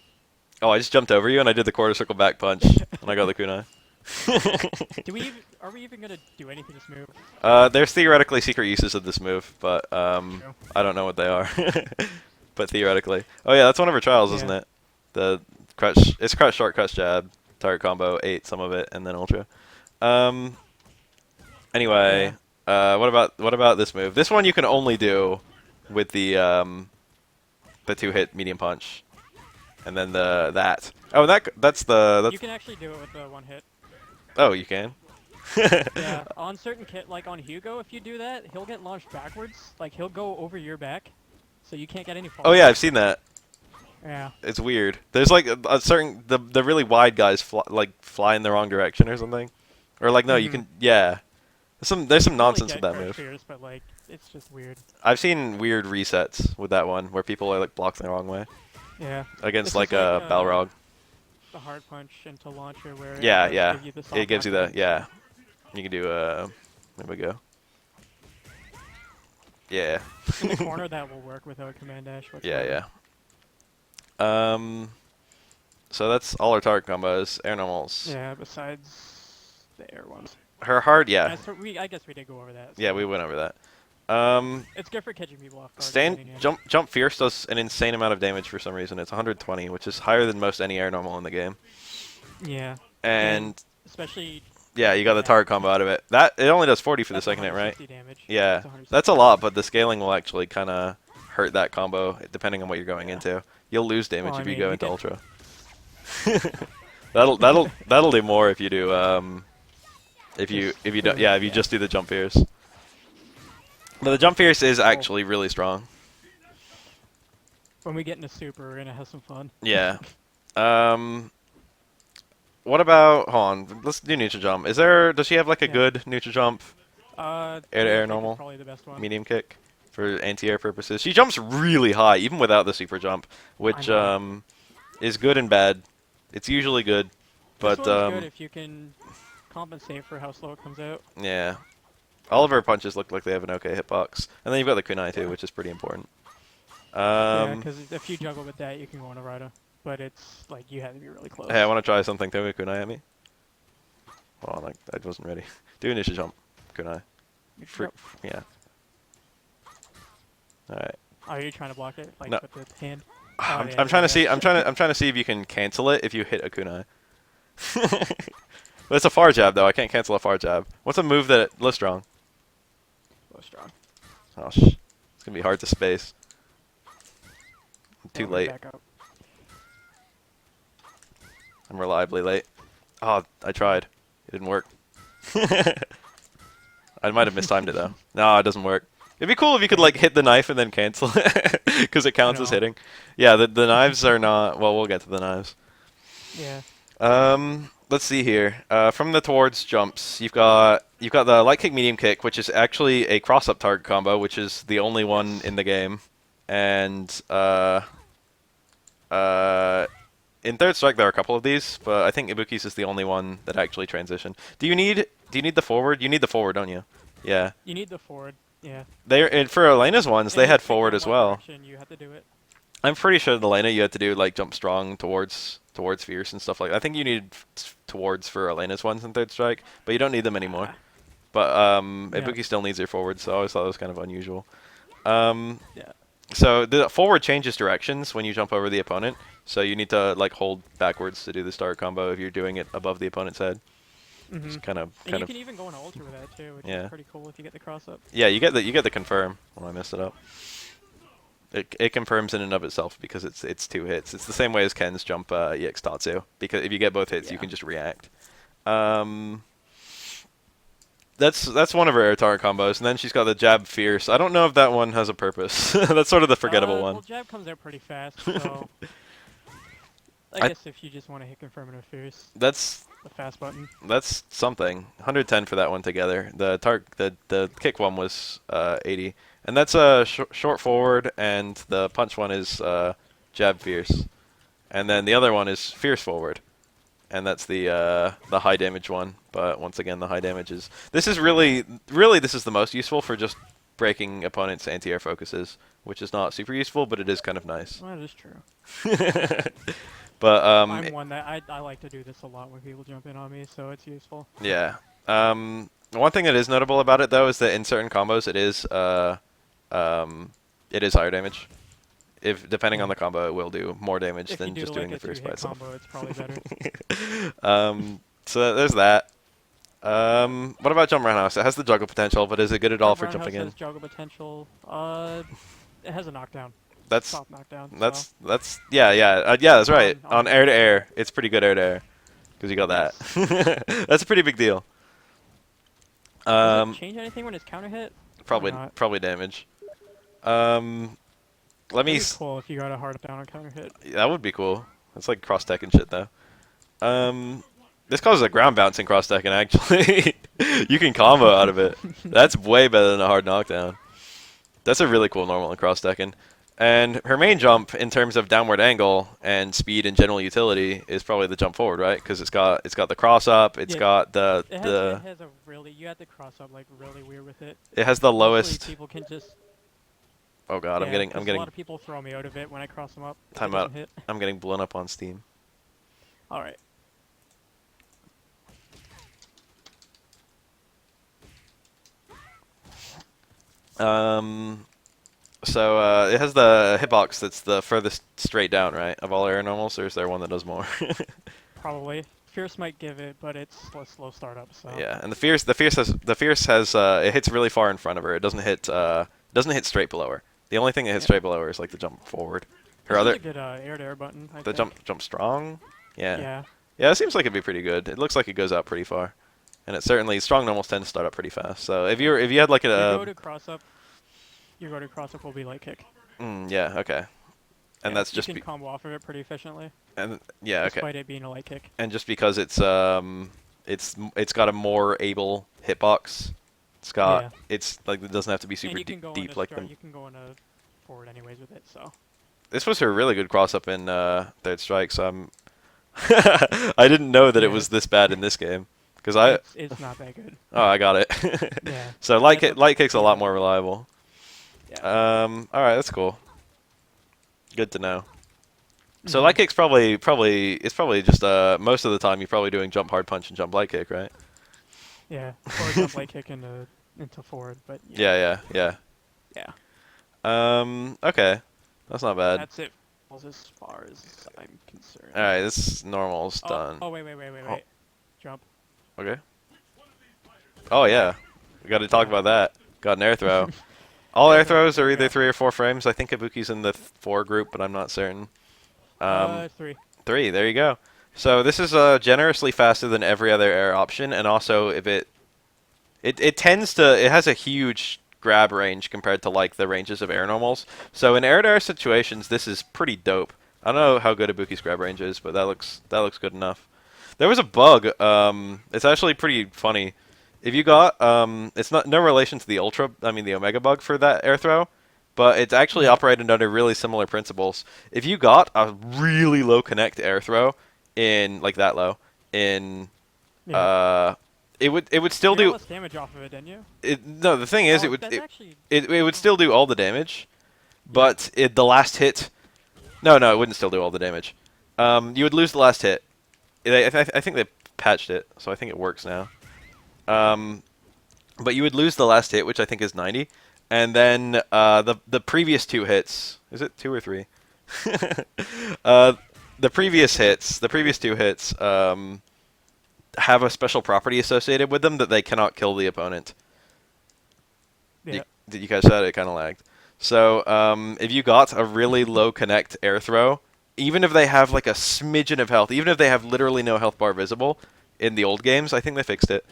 Oh, I just jumped over you and I did the quarter circle back punch and I got the kunai. Are we even gonna do anything this move? There's theoretically secret uses of this move, but True. I don't know what they are. But theoretically. Oh yeah, that's one of her trials, isn't Yeah. it? The crutch. It's crutch, short, crutch, jab, target combo, 8, some of it, and then ultra. Um. Anyway, what about this move? This one you can only do with the 2-hit medium punch, and then that. Oh, that's You can actually do it with the one hit. Oh, you can. Yeah. On certain kit, like on Hugo, if you do that, he'll get launched backwards. Like he'll go over your back, so you can't get any fall. Oh yeah, I've seen that. Yeah. It's weird. There's like a certain the really wide guys fly in the wrong direction or something, or like no, you can yeah. There's some nonsense with that move. Fierce, but like it's just weird. I've seen weird resets with that one where people are like blocked the wrong way Yeah. against This like is a Balrog. The hard punch into launcher where Yeah, it yeah. Give you the soft It gives you knockback. the yeah. You can do there we go. Yeah. In the corner that will work without command dash. Yeah, whatsoever. yeah. So that's all our target combos, air normals. Yeah. Besides the air ones. Her hard, yeah. I guess we did go over that. Yeah, so we went over that. It's good for catching people off guard. Stand depending, yeah. jump fierce does an insane amount of damage for some reason. It's 120, which is higher than most any air normal in the game. Yeah. And especially. yeah, you got the target combo out of it. That it only does 40 for the That's second hit, right? 160 damage. Yeah, That's that's a lot, but the scaling will actually kind of hurt that combo depending on what you're going into. You'll lose damage Well, I if you mean, go you into can- ultra. that'll do more if you do if you don't if you just do the jump fierce. But the jump fierce is actually really strong. When we get into super, we're gonna have some fun. Yeah. What about hold on? Let's do neutral jump. Does she have like a Yeah. good neutral jump Air to air normal? Probably the best one. medium kick for anti-air purposes? She jumps really high even without the super jump, which know. is good and bad. It's usually good, but this one's good if you can compensate for how slow it comes out. yeah. All of her punches look like they have an okay hitbox, and then you've got the kunai too, which is pretty important. Yeah, because if you juggle with that, you can go on a rider. But it's like you have to be really close. Hey, I want to try something. Throw a kunai at me. Hold on, I wasn't ready. Do initial jump, kunai. Yep. Yeah. All right. Are you trying to block it, like No. with the hand? I'm, yeah, I'm trying to see. yeah. I'm trying to see if you can cancel it if you hit a kunai. But it's a far jab though. I can't cancel a far jab. What's a move that looks strong? Low strong. Oh, it's gonna be hard to space. Too Yeah, late. back up. I'm reliably late. Oh, I tried. It didn't work. I might have mistimed it though. No, it doesn't work. It'd be cool if you could like hit the knife and then cancel it, because it counts as No. hitting. Yeah, the knives are not. Well, we'll get to the knives. Yeah. Let's see here. From the towards jumps, you've got the light kick, medium kick, which is actually a cross-up target combo, which is the only one in the game. and in Third Strike there are a couple of these, but I think Ibuki's is the only one that actually transition. Do you need the forward? You need the forward, don't you? Yeah. You need the forward. Yeah. For Elena's ones, And they you had figure forward out as what well. direction you have to do it. I'm pretty sure the Elena you had to do like jump strong towards fierce and stuff like that. I think you need towards for Elena's ones in Third Strike, but you don't need them anymore. Ah, But yeah. Ibuki still needs your forward, so I always thought it was kind of unusual. Um, Yeah. so the forward changes directions when you jump over the opponent, so you need to like hold backwards to do the start combo if you're doing it above the opponent's head. It's Mhm. kind of And you can even go in ultra with that too, which Yeah. is pretty cool if you get the cross up. Yeah, you get the confirm. Oh, I messed it up. It confirms in and of itself because it's 2 hits. It's the same way as Ken's jump EX Tatsu, because if you get both hits, you Yeah. can just react. That's one of her air target combos, and then she's got the jab fierce. I don't know if that one has a purpose. That's sort of the forgettable one. Well, jab comes out pretty fast, so I I- guess if you just want to hit confirm and fierce, That's the fast button. something. 110 for that one together. The kick one was 80, and that's a short forward, and the punch one is jab fierce, and then the other one is fierce forward, and that's the high damage one. But once again, the high damage is this is really this is the most useful for just breaking opponents' anti-air focuses, which is not super useful, but it is kind of nice. Well, that is true. But I'm one that I like to do this a lot when people jump in on me, so it's useful. yeah. One thing that is notable about it though is that in certain combos it is higher damage. If depending on the combo, it will do more damage If than you do just like doing a the first 3-hit by itself. combo, it's probably better. So there's that. What about jump roundhouse? It has the juggle potential, but is it good at all for Roundhouse jumping in? has juggle potential. It has a knockdown. That's Soft knockdown. yeah, that's right. On On air to air, it's pretty good air to air because you got that. That's a pretty big deal. Does it change anything when it's counter hit? not. Probably damage. Let me. That'd be cool if you got a hard down on counter hit. That would be cool. That's like cross tech and shit though. This causes a ground bouncing cross tech, and actually, you can combo out of it. That's way better than a hard knockdown. That's a really cool normal in cross teching. And her main jump in terms of downward angle and speed and general utility is probably the jump forward, right? Because it's got the cross up, it's Yeah, got It has a really you have to cross up like really weird with it. it has the Mostly lowest. people can just. Oh god, I'm Yeah, getting 'cause a lot of people throw me out of it when I cross them up. if it time doesn't out. hit. I'm getting blown up on Steam. All right. So it has the hitbox that's the furthest straight down, right? Of all air normals, or is there one that does more? Probably. Fierce might give it, but it's a slow startup. So. Yeah, and the fierce has it hits really far in front of her. It doesn't hit straight below her. The only thing that hits straight below her is like the jump forward. Her This is other a good air-to-air button. I the think. jump strong. Yeah. Yeah. Yeah, it seems like it'd be pretty good. It looks like it goes out pretty far, and it certainly strong normals tend to start up pretty fast. So if you had like Your a go-to cross-up. Your go-to cross-up will be light kick. yeah, okay, and Yeah, that's just you can combo off of it pretty efficiently. and yeah, okay, Despite it being a light kick. and just because it's got a more able hitbox. Yeah. It's like it doesn't have to be And super you can go deep into like start, them. you can go into forward anyways with it. So. This was her really good cross up in Third Strike, so I'm I didn't know that it Yeah. was this bad in this game because It's not that good. oh I got it. Yeah. So That's what- light kick's a lot more reliable. Yeah. All right, that's cool. Good to know. So Mhm. light kick's probably just most of the time you're probably doing jump hard punch and jump light kick, right? Yeah. Or jump light kick into forward, but Yeah. yeah. Okay, that's not bad. That's it. As far as I'm concerned. All right, this normal's Oh, done. oh wait. Oh. Jump. Okay. Oh yeah, we got to talk about that. Got an air throw. All air throws are either 3 or 4 frames. I think Ibuki's in the 4 group, but I'm not certain. 3. 3. There you go. So this is generously faster than every other air option, and also if it has a huge grab range compared to like the ranges of air normals. So in air-to-air situations, this is pretty dope. I don't know how good Ibuki's grab range is, but that looks good enough. There was a bug. It's actually pretty funny. If you got it's not no relation to the the Omega bug for that air throw, but it's actually Yeah. operated under really similar principles. If you got a really low connect air throw in like that low in Yeah. uh it would still You got do less damage off of it, didn't you? no, the thing is Oh, that's actually. it would still do all the damage, Yeah. but the last hit no, it wouldn't still do all the damage. You would lose the last hit. I think they patched it, so I think it works now. Um, but you would lose the last hit, which I think is 90, and then the previous two hits. Is it 2 or 3? uh, the previous two hits, have a special property associated with them that they cannot kill the opponent. Yeah. Did you catch that? It kind of lagged. So if you got a really low connect air throw, even if they have like a smidgen of health, even if they have literally no health bar visible in the old games, I think they fixed it.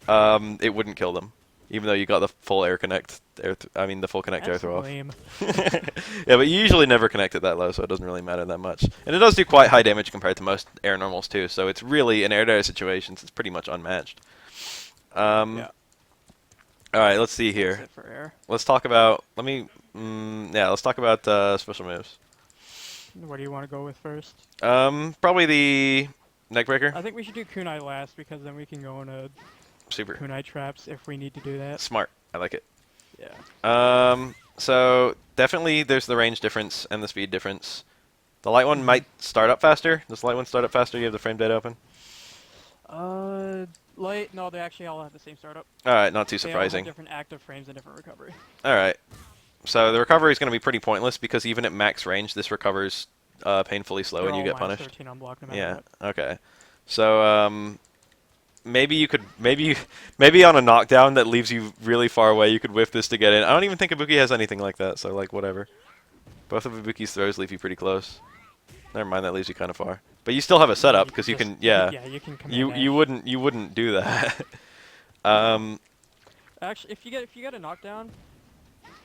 It wouldn't kill them, even though you got the full air connect. The full connect air That's throw off. lame. Yeah, but you usually never connect it that low, so it doesn't really matter that much. And it does do quite high damage compared to most air normals too. So it's really in air-to-air situations, it's pretty much unmatched. Yeah. All right, let's see That's here. it for air. Let's talk about. Let's talk about special moves. What do you want to go with first? Probably the neckbreaker. I think we should do Kunai last because then we can go into Super Kunai traps if we need to do that. smart. I like it. Yeah. So definitely there's the range difference and the speed difference. The light one might start up faster. Does the light one start up faster? You have the frame data open. Light. No, they actually all have the same startup. All right, not too They all have surprising. different active frames and different recovery. All right. So the recovery is going to be pretty pointless because even at max range, this recovers painfully slow They're and you all get minus punished. 13 on block no matter Yeah. what. Okay. So maybe you could maybe on a knockdown that leaves you really far away, you could whiff this to get in. I don't even think Ibuki has anything like that. So like whatever. Both of Ibuki's throws leave you pretty close. Never mind, that leaves you kind of far. But you still have a setup because you can. Yeah. Yeah, you can command You wouldn't do that. um. Actually, if you get a knockdown,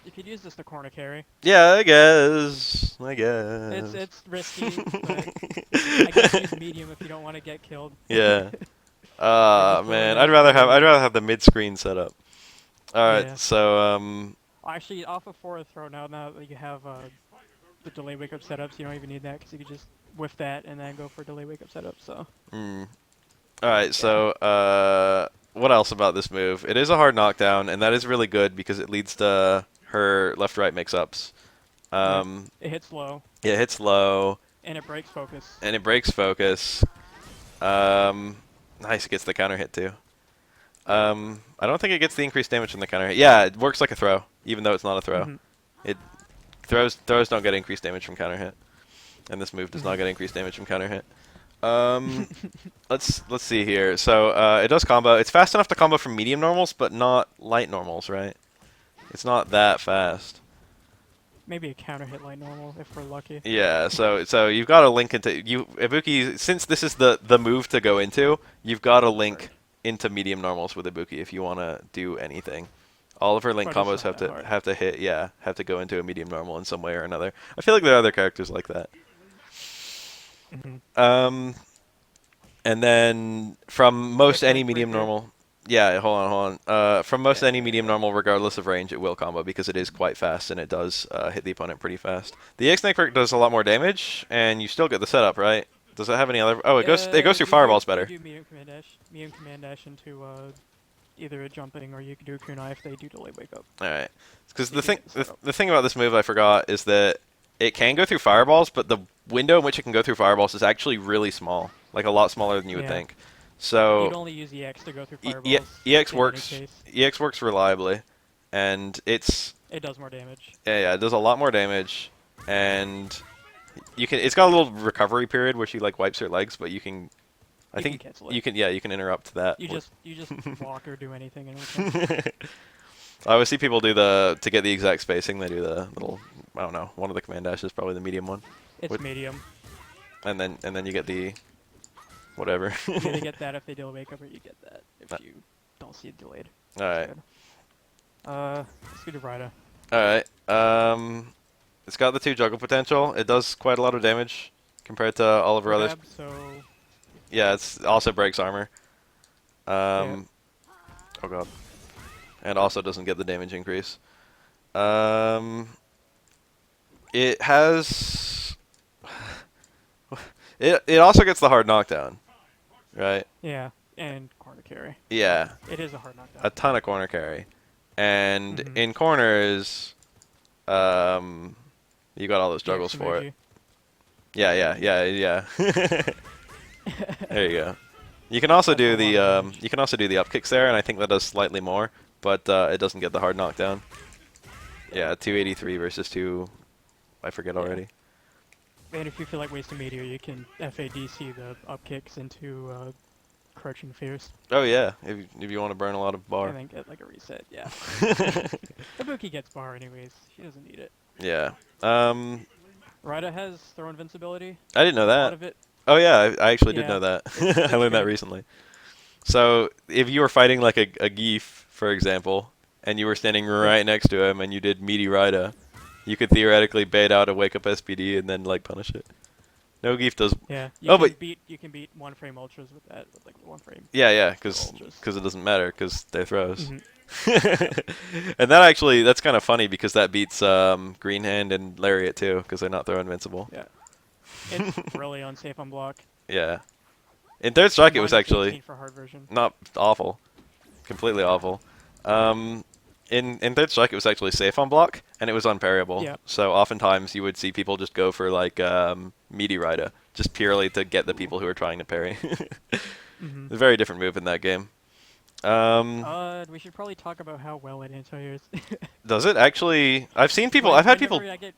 you could use this to corner carry. Yeah, I guess. I guess. It's risky, but I guess use medium if you don't want to get killed. Yeah. just Man, really I'd rather have the mid screen set up. All right, Yeah. so Actually, off of forward throw now that you have the delay wake up setups, you don't even need that because you can just whiff that and then go for delay wake up setup. So. all right, so what else about this move? It is a hard knockdown, and that is really good because it leads to her left-right mix-ups. It hits low. Yeah, it hits low. And it breaks focus. And it breaks focus. Nice, it gets the counter hit too. I don't think it gets the increased damage from the counter hit. Yeah, it works like a throw, even though it's not a throw. It throws don't get increased damage from counter hit, and this move does not get increased damage from counter hit. Let's see here. So it does combo. It's fast enough to combo from medium normals, but not light normals, right? It's not that fast. Maybe a counter hit like normal if we're lucky. Yeah, so you've got to link into Ibuki, since this is the move to go into, you've got to link into medium normals with Ibuki if you want to do anything. All of her link But it's combos not that hard. have to go into a medium normal in some way or another. I feel like there are other characters like that. And then from most any medium normal, yeah, hold on. From most any medium normal, regardless of range, it will combo because it is quite fast and it does hit the opponent pretty fast. The X Neck perk does a lot more damage, and you still get the setup, right? Does it have any other? Oh, it goes through fireballs better. You do medium command dash into either a jumping or you can do a kunai if they do delay wake up. All right, because You get the the thing about this move I forgot is that it can go through fireballs, but the window in which it can go through fireballs is actually really small, like a lot smaller than you would think. So you'd only use EX to go through fireballs. EX in works. any case. EX works reliably, and It does more damage. yeah, it does a lot more damage, and you can. It's got a little recovery period where she like wipes her legs, but you can. I You think can cancel it. you can. Yeah, you can interrupt that. You just walk or do anything and it'll cancel. I always see people do to get the exact spacing. They do the little. I don't know. One of the command dashes, probably the medium one. It's medium. And then you get the. Whatever. You either get that if they delay wake up or you get that if you don't see it delayed. All right. Let's go to Rida. All right. It's got the 2 juggle potential. It does quite a lot of damage compared to all of her other. So Yeah, it's also breaks armor. Oh god. And also doesn't get the damage increase. It has. It also gets the hard knockdown, right? Yeah, and corner carry. Yeah, It is a hard knockdown. a ton of corner carry, and Mhm. in corners, um, you got all those juggles EX for it. emoji. Yeah. There you go. You can also That's do a lot the of damage. you can also do the up kicks there, and I think that does slightly more, but it doesn't get the hard knockdown. Yeah, 283 versus 2. I forget Yeah. already. And if you feel like wasting meteor, you can FADC the up kicks into crouching fierce, Oh yeah, if you want to burn a lot of bar. and then get like a reset. Yeah. Ibuki gets bar anyways. She doesn't need it. Yeah. Rida has throw invincibility. I didn't know A lot that. of it. Oh yeah, I actually did Yeah, know that. it's I learned that good. recently. So if you were fighting like a Geef, for example, and you were standing right next to him and you did meaty Rida, you could theoretically bait out a wake up SPD and then like punish it. No Geef does. Yeah, Oh, but you can beat one frame ultras with that, with like the one frame. yeah, for because ultras. it doesn't matter because they're throws. Mhm. And that's kind of funny because that beats Green Hand and Lariat too because they're not throw invincible. Yeah, it's really unsafe on block. Yeah. In Third Strike, it was Minus actually 18 for hard version. not awful, completely awful. In Third Strike, it was actually safe on block, and it was unparryable. Yeah. So oftentimes you would see people just go for like meaty Rida, just purely to get the people who are trying to parry. Mhm. A very different move in that game. We should probably talk about how well it anti-airs. Does it actually? I've seen people. I've had people. Whenever I get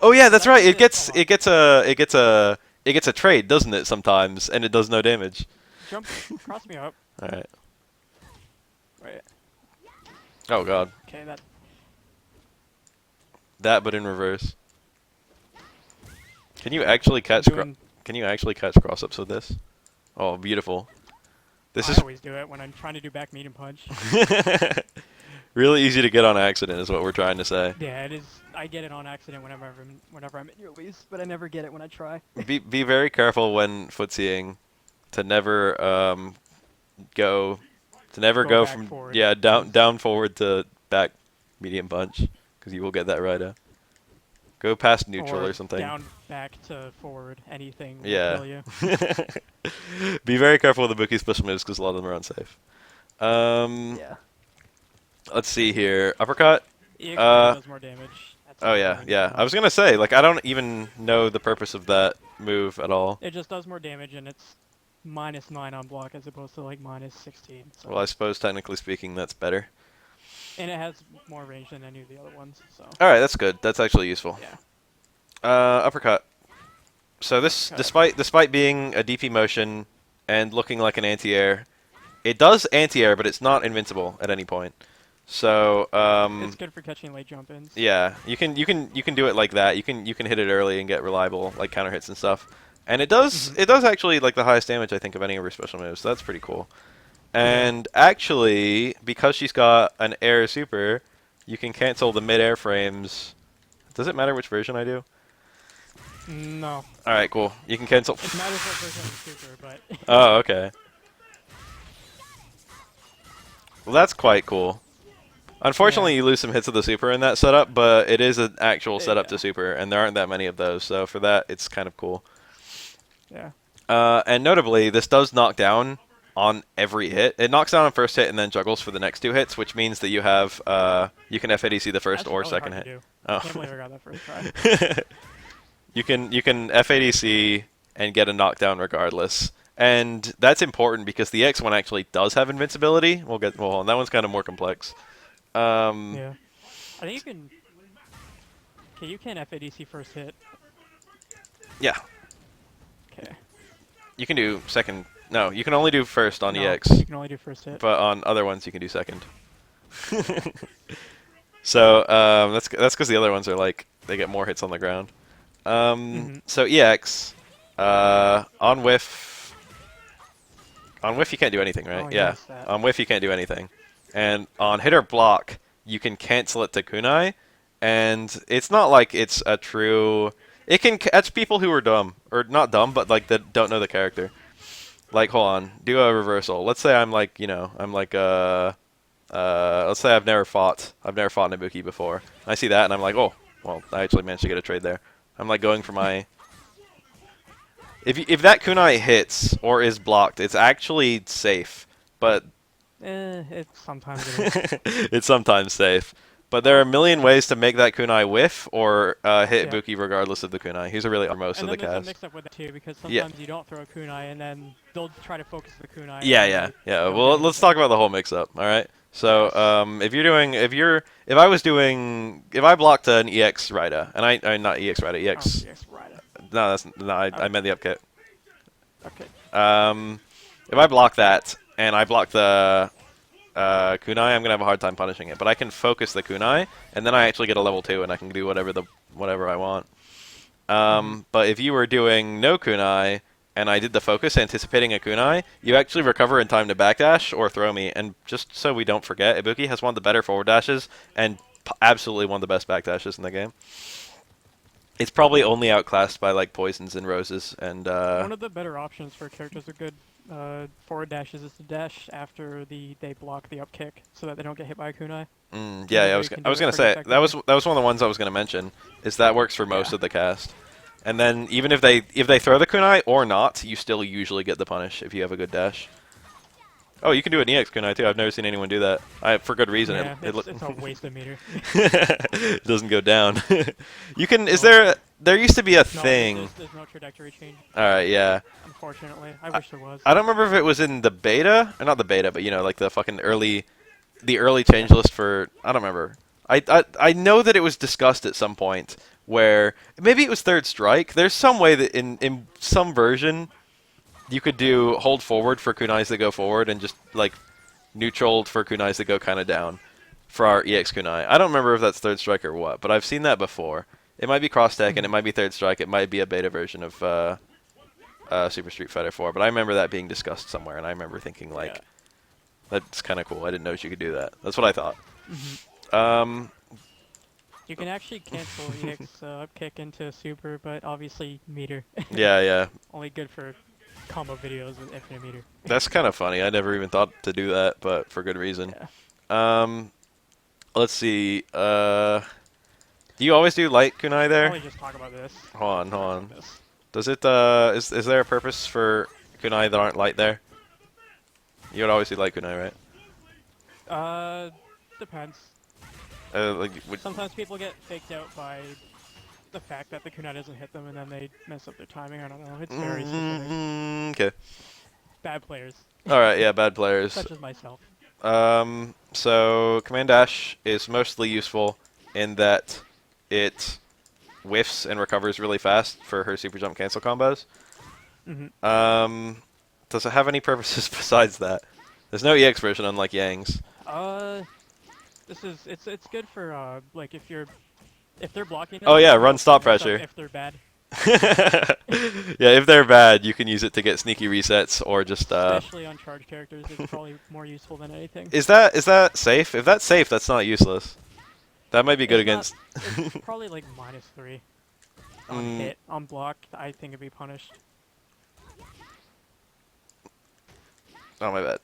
Oh yeah, that's right. It That's a gets it gets a trade, doesn't it? Sometimes, and it does no damage. jump, cross me up. All right. Right. Oh god. Okay, That, but in reverse. Can you actually catch? Can you actually catch cross-ups with this? Oh, beautiful. This I is always do it when I'm trying to do back medium punch. really easy to get on accident, is what we're trying to say. Yeah, it is. I get it on accident whenever I'm in your release, but I never get it when I try. Be very careful when footseeing to never go Go back from forward, down forward to back medium punch because you will get that Rida. Go past neutral or something. Down, back to forward, anything will Yeah. kill you. Be very careful with the Ibuki special moves because a lot of them are unsafe. Yeah. Let's see here. Uppercut. EX does more damage. That's Oh yeah, annoying. yeah. I was gonna say, like, I don't even know the purpose of that move at all. It just does more damage, and it's -9 on block as opposed to like -16. So. Well, I suppose technically speaking, that's better. And it has more range than any of the other ones. So. All right, that's good. That's actually useful. Yeah. Uppercut. So this, Uppercut. despite being a DP motion and looking like an anti-air, it does anti-air, but it's not invincible at any point. So It's good for catching late jump ins. yeah, you can do it like that. You can hit it early and get reliable like counter hits and stuff. And it does actually like the highest damage I think of any of her special moves. So that's pretty cool. And actually, because she's got an air super, you can cancel the mid-air frames. Does it matter which version I do? No. All right, cool. You can cancel. It matters what version of the super, but. Oh, okay. Well, that's quite cool. Unfortunately, you lose some hits of the super in that setup, but it is an actual setup to super, and there aren't that many of those. So for that, it's kind of cool. Yeah. And notably, this does knock down on every hit. It knocks down on first hit and then juggles for the next 2 hits, which means that you have you can FADC the first That's or really second hard to hit. do. Oh. Can't believe I got that first try. You can FADC and get a knockdown regardless. And that's important because the X one actually does have invincibility. Well, that one's kind of more complex. Yeah. I think you can. Okay, you can FADC first hit. Yeah. Okay. You can do second. No, you can only do first on No, EX. you can only do first hit. But on other ones, you can do second. So that's because the other ones are like they get more hits on the ground. So EX on whiff. On whiff, you can't do anything, right? Oh, yeah. yes, that. On whiff, you can't do anything. And on hit or block, you can cancel it to kunai, and it's not like it's a true. It can catch people who are dumb, or not dumb, but like that don't know the character. Like, hold on, do a reversal. Let's say I'm like, I'm like let's say I've never fought an Ibuki before. I see that and I'm like, oh, Well, I actually managed to get a trade there. I'm like going for my... If that kunai hits or is blocked, it's actually safe. But Sometimes it is. it's sometimes safe. But there are a million ways to make that kunai whiff or hit Yeah. Ibuki regardless of the kunai. He's a really most And of the then there's a cast. mix-up with that too, because Yeah. sometimes you don't throw a kunai, and then they'll try to focus the kunai. Yeah, and yeah, they yeah. don't Well, get let's anything. talk about the whole mix-up. All right. So, Yes. if I blocked an EX Rida, and I not EX Rida, Oh, EX. yes, right. No, I meant the upkit. Okay. If I block that and I block the kunai, I'm gonna have a hard time punishing it. But I can focus the kunai, and then I actually get a level 2, and I can do whatever I want. But if you were doing no kunai, and I did the focus anticipating a kunai, you actually recover in time to backdash or throw me. And just so we don't forget, Ibuki has one of the better forward dashes and absolutely one of the best backdashes in the game. It's probably only outclassed by like poisons and roses and One of the better options for characters with good forward dashes is to dash after they block the up kick, so that they don't get hit by a kunai. yeah, That I way was you can I do was it gonna pretty say that was effectively. one of the ones I was gonna mention. Is that works for most Yeah. of the cast. And then even if they throw the kunai or not, you still usually get the punish if you have a good dash. Oh, you can do an EX kunai too. I've never seen anyone do that. For good reason. Yeah, It it's a waste of meter. it doesn't go down. You can. Is No. there used to be a No, thing? there's no trajectory change, All right, yeah. unfortunately. I wish there was. I don't remember if it was in the beta or not the beta, but like the fucking the early change list for. I don't remember. I know that it was discussed at some point where maybe it was third strike. There's some way that in some version you could do hold forward for kunais that go forward and just like neutral for kunais that go kind of down for our EX kunai. I don't remember if that's third strike or what, but I've seen that before. It might be cross tech and it might be third strike. It might be a beta version of Super Street Fighter 4, but I remember that being discussed somewhere, and I remember thinking like, Yeah. that's kind of cool. I didn't know you could do that. That's what I thought. Hmm. Um, You can actually cancel EX up kick into super, but obviously meter. yeah, yeah. Only good for combo videos with infinite meter. That's kind of funny. I never even thought to do that, but for good reason. Yeah. Let's see. Do you always do light kunai there? Probably just talk about this. Hold on, hold Talk on. about this. Does it, is there a purpose for kunai that aren't light there? You would always do light kunai, right? Depends. Like, Sometimes people get faked out by the fact that the kunai doesn't hit them, and then they mess up their timing. I don't know. It's very specific. Okay. Bad players, Alright, yeah, bad players. such as myself. So Command Dash is mostly useful in that it whiffs and recovers really fast for her super jump cancel combos. Does it have any purposes besides that? There's no EX version unlike Yang's. It's good for like if they're blocking. Oh them, yeah, you run don't stop get messed up pressure. if they're bad, Yeah, if they're bad, you can use it to get sneaky resets or just. especially on charge characters. It's probably more useful than anything. Is that safe? If that's safe, that's not useless. That might be good against. It's probably like -3 on hit. On block, I think it'd be punished. Oh my bad.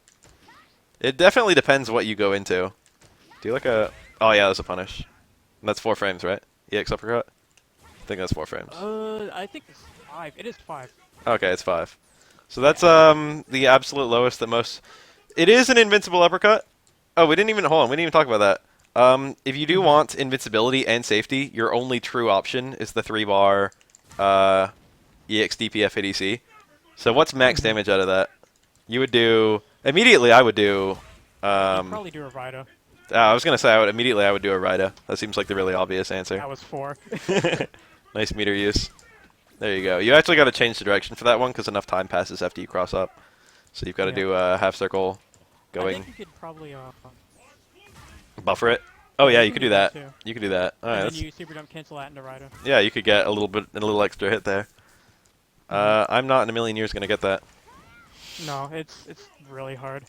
It definitely depends what you go into. Do you like a? Oh yeah, that's a punish. And that's 4 frames, right? EX uppercut. I think that's 4 frames. I think it's 5. It is 5. Okay, it's 5. So that's the absolute lowest that most. It is an invincible uppercut. Oh, we didn't even hold on. We didn't even talk about that. If you do want invincibility and safety, your only true option is the 3-bar EX DPF ADC. So what's max damage out of that? You would do immediately. I would do. You'd probably do a Rida. I was gonna say I would do a Rida. That seems like the really obvious answer. That was 4. Nice meter use. There you go. You actually got to change the direction for that one because enough time passes after you cross up. So you've got to do a half circle I going. think you could probably Buffer it. Oh yeah, you could do that. too. You could do that. All right. And That's, then you super jump cancel that into Rida. yeah, you could get a little extra hit there. I'm not in a million years gonna get that. No, it's really hard.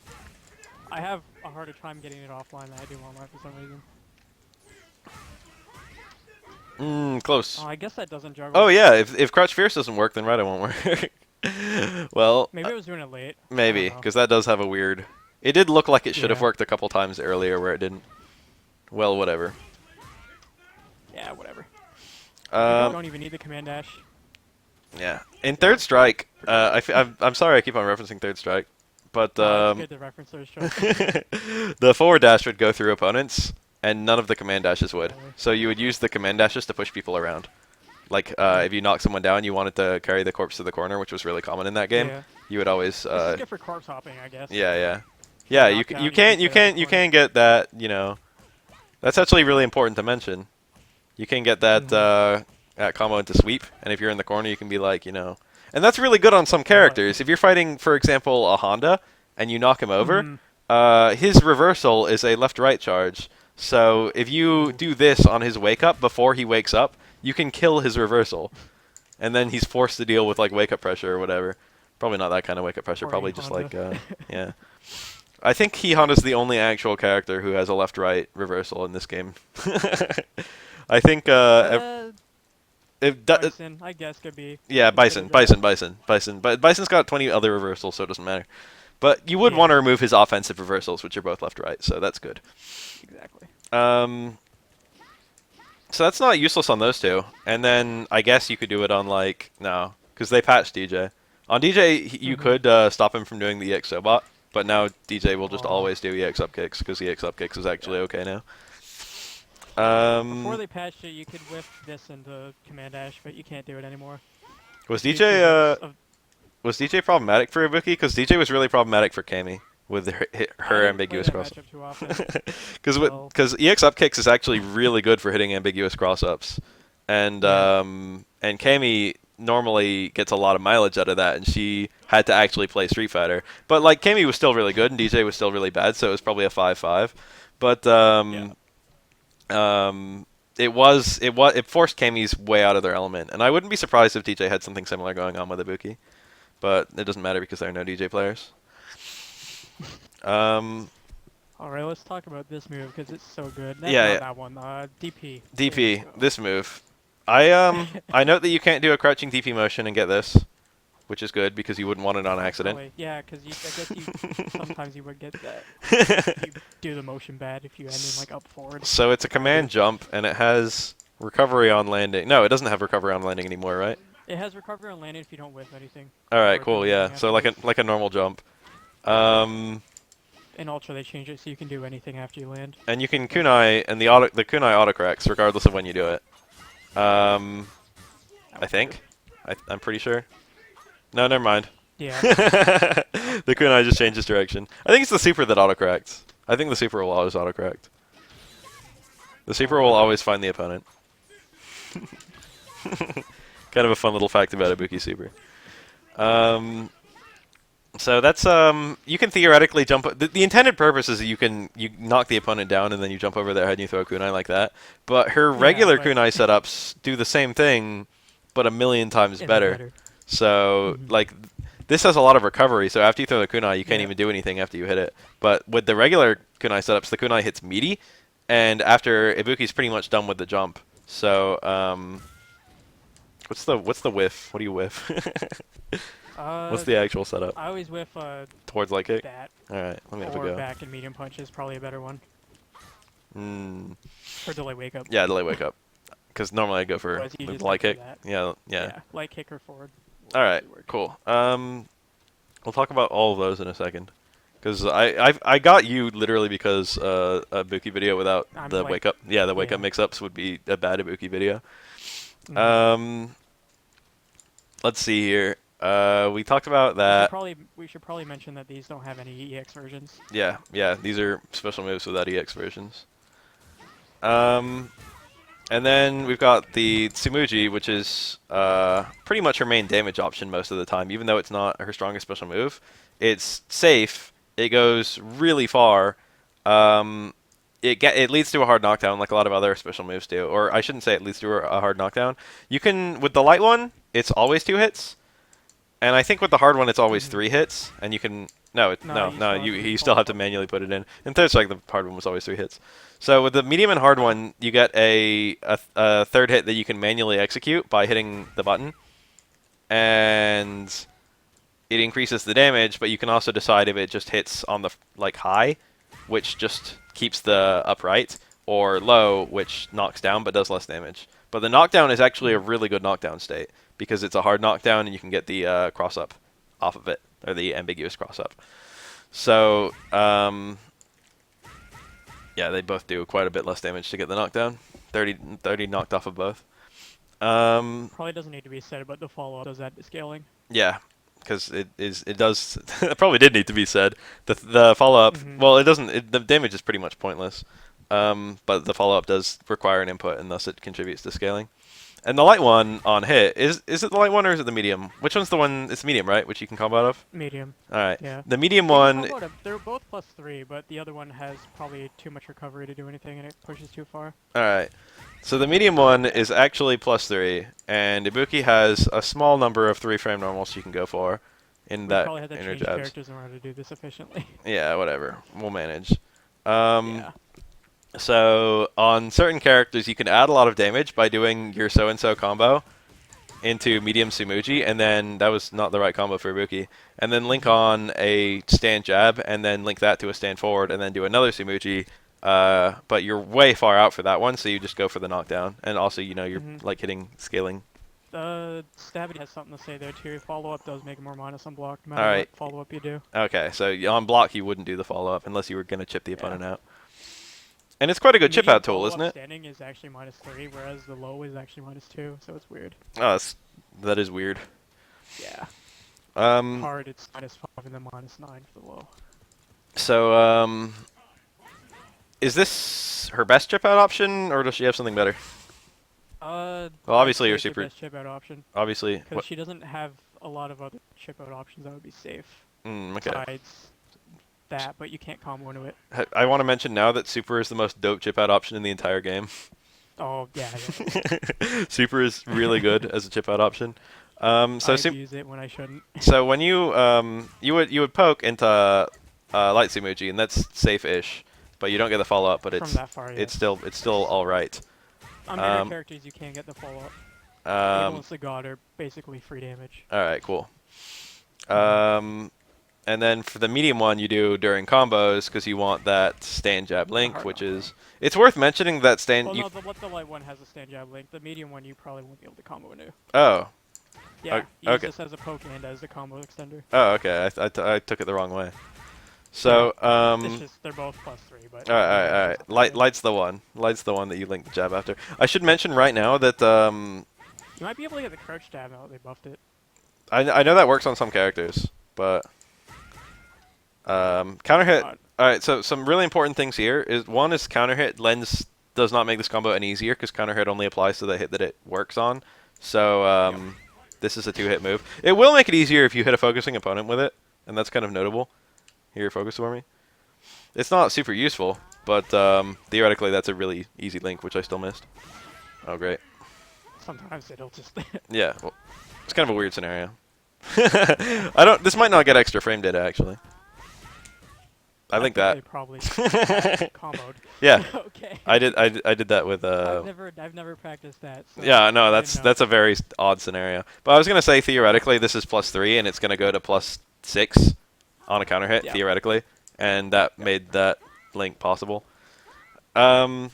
I have a harder time getting it offline than I do online for some reason. Close. Oh, I guess that doesn't juggle. Oh yeah, if Crouch Fierce doesn't work, then Rida won't work. Well, Maybe I was doing it late. maybe I don't know. because that does have a weird. It did look like it should have Yeah. worked a couple times earlier where it didn't. Well, whatever. Yeah, whatever. don't even need the command dash. Yeah. In Third Strike, I'm sorry I keep on referencing Third Strike, but It's good to reference Third Strike. the forward dash would go through opponents, and none of the command dashes would. Really? So you would use the command dashes to push people around. Like, if you knock someone down, you wanted to carry the corpse to the corner, which was really common in that game. Yeah. You would always. This is good for corpse hopping, I guess. Yeah. You knock down, you you can't can you carry can't the you corner. can get that. You know, that's actually really important to mention. You can get that that combo into sweep, and if you're in the corner, you can be like, you know, and that's really good on some characters. If you're fighting, for example, a Honda, and you knock him over, his reversal is a left-right charge. So if you do this on his wake up before he wakes up, you can kill his reversal, and then he's forced to deal with like wake up pressure or whatever. Probably not that kind of wake up pressure. Or Probably a just Honda. like yeah. I think Honda's the only actual character who has a left-right reversal in this game. I think Bison, I guess, could be. yeah, could Bison. But Bison's got 20 other reversals, so it doesn't matter. But you would Yeah. want to remove his offensive reversals, which are both left-right, so that's good. Exactly. So that's not useless on those two. And then I guess you could do it on like no, because they patched DJ. On DJ, you could stop him from doing the EX Sobot, but now DJ will just always do EX up kicks because EX up kicks is actually okay now. Before they patched it, you could whip this into command dash, but you can't do it anymore. Was Due to DJ of- was DJ problematic for Ibuki? Because DJ was really problematic for Kami with her I didn't ambiguous play cross. that matchup too often. Because EX up kicks is actually really good for hitting ambiguous cross ups, and and Kami normally gets a lot of mileage out of that, and she had to actually play Street Fighter. But like Kami was still really good, and DJ was still really bad, so it was probably a 5-5. But it forced Kami's way out of their element, and I wouldn't be surprised if DJ had something similar going on with Ibuki, but it doesn't matter because there are no DJ players. Alright, let's talk about this move because it's so good. Yeah, That one. DP. DP, this move. I note that you can't do a crouching DP motion and get this, which is good because you wouldn't want it on accident. Really, yeah, because I guess you sometimes you would get that. You do the motion bad if you end in like up forward. So it's a command jump, and it has recovery on landing. No, it doesn't have recovery on landing anymore, right? It has recovery on landing if you don't whiff anything. All right, Or cool, do yeah. anything So like afterwards. a normal jump. In Ultra, they change it so you can do anything after you land. And you can kunai, and the kunai autocorrects regardless of when you do it. I think. I'm pretty sure. No, never mind. Yeah. The kunai just changes direction. I think it's the super that autocorrects. I think the super will always autocorrect. The super will always find the opponent. Kind of a fun little fact about Ibuki super. So that's you can theoretically jump. The intended purpose is that you knock the opponent down and then you jump over their head and you throw a kunai like that. But her regular but- kunai setups do the same thing, but a million times It's better. So like this has a lot of recovery. So after you throw the kunai, you can't even do anything after you hit it. But with the regular kunai setups, the kunai hits meaty, and after Ibuki's pretty much done with the jump. So what's the whiff? What do you whiff? What's the actual setup? I always whiff Towards light kick? that. Alright, let me have a Or go. back and medium punch is probably a better one. For delay wake up. Yeah, delay wake up. Because normally I go for Otherwise you just light have to kick. do that. Yeah. Light kick or forward. will Alright, really work. cool. We'll talk about all of those in a second. Because I got you literally because a Ibuki video without I'm the like- wake up. Yeah, the wake up yeah. mix-ups would be a bad Ibuki video. Mhm. Let's see here. We talked about that. We should probably mention that these don't have any EX versions. Yeah, these are special moves without EX versions. And then we've got the Tsumuji, which is pretty much her main damage option most of the time, even though it's not her strongest special move. It's safe. It goes really far. It leads to a hard knockdown, like a lot of other special moves do. Or I shouldn't say it leads to a hard knockdown. You can, with the light one, it's always 2 hits. And I think with the hard one, it's always 3 hits. And you can... No, you still have to manually put it in. In Third Strike, the hard one was always 3 hits. So with the medium and hard one, you get a third hit that you can manually execute by hitting the button. And it increases the damage, but you can also decide if it just hits on the high, which just keeps the upright, or low, which knocks down but does less damage. But the knockdown is actually a really good knockdown state because it's a hard knockdown and you can get the cross up off of it, or the ambiguous cross up. So, yeah, they both do quite a bit less damage to get the knockdown. 30 knocked off of both. Probably doesn't need to be said, but the follow-up does that scaling. Yeah, because it does. It probably did need to be said. The follow up. Well, it doesn't. The damage is pretty much pointless. But the follow up does require an input, and thus it contributes to scaling. And the light one on hit is it the light one or is it the medium? Which one's the one? It's medium, right? Which you can combo out of. Medium. All right. Yeah. The medium one. They're both +3, but the other one has probably too much recovery to do anything, and it pushes too far. All right. So the medium one is actually +3, and Ibuki has a small number of 3-frame normals you can go for in that probably had to inner change jabs. characters in order to do this efficiently. Yeah, whatever. We'll manage. Yeah. So on certain characters, you can add a lot of damage by doing your so-and-so combo into medium Sumuji, and then that was not the right combo for Ibuki. And then link on a stand jab, and then link that to a stand forward, and then do another Sumuji. But you're way far out for that one, so you just go for the knockdown. And also, you know, you're like hitting scaling. Stabby has something to say there too. Follow-up does make more minus on block, no matter Alright. what follow-up you do. Okay, so on block you wouldn't do the follow-up unless you were going to chip the opponent out. And it's quite a good chip-out tool, isn't it? Standing is actually -3, whereas the low is actually -2, so it's weird. Oh, that is weird. Yeah. Um, Hard, it's -5 and then -9 for the low. So, is this her best chip-out option, or does she have something better? Well, obviously your super. Best chip-out option. Obviously. Because she doesn't have a lot of other chip-out options that would be safe. Okay. Besides that, but you can't combo into it. I want to mention now that super is the most dope chip-out option in the entire game. Oh yeah. Super is really good as a chip-out option. I use it when I shouldn't. So when you you would poke into light Sumuji, and that's safe-ish, but you don't get the follow-up. But From that far, it's still all right. On bigger characters, you can't get the follow-up. Almost the god are basically free damage. All right, cool. And then for the medium one, you do during combos because you want that stand jab link, which is it's worth mentioning that stand. Well, no, the light one has a stand jab link. The medium one you probably won't be able to combo into. Oh. Yeah, okay. use this as a poke and as a combo extender. Oh, okay. I took it the wrong way. So it's just they're both +3, but. All right. Light's the one. Light's the one that you link the jab after. I should mention right now that you might be able to get the crouch jab now that they buffed it. I know that works on some characters, but counter hit. All right. So some really important things here is one is counter hit lens does not make this combo any easier because counter hit only applies to the hit that it works on. So this is a 2-hit move. It will make it easier if you hit a focusing opponent with it, and that's kind of notable. Here, focus for me. It's not super useful, but theoretically that's a really easy link, which I still missed. Oh, great. Sometimes it'll just. Yeah, well, it's kind of a weird scenario. This might not get extra frame data actually. I think that. They probably comboed. Yeah. Okay. I did that with. I've never practiced that. So yeah, no, that's a very odd scenario. But I was gonna say theoretically this is +3 and it's gonna go to +6 on a counter hit theoretically, and that made that link possible. So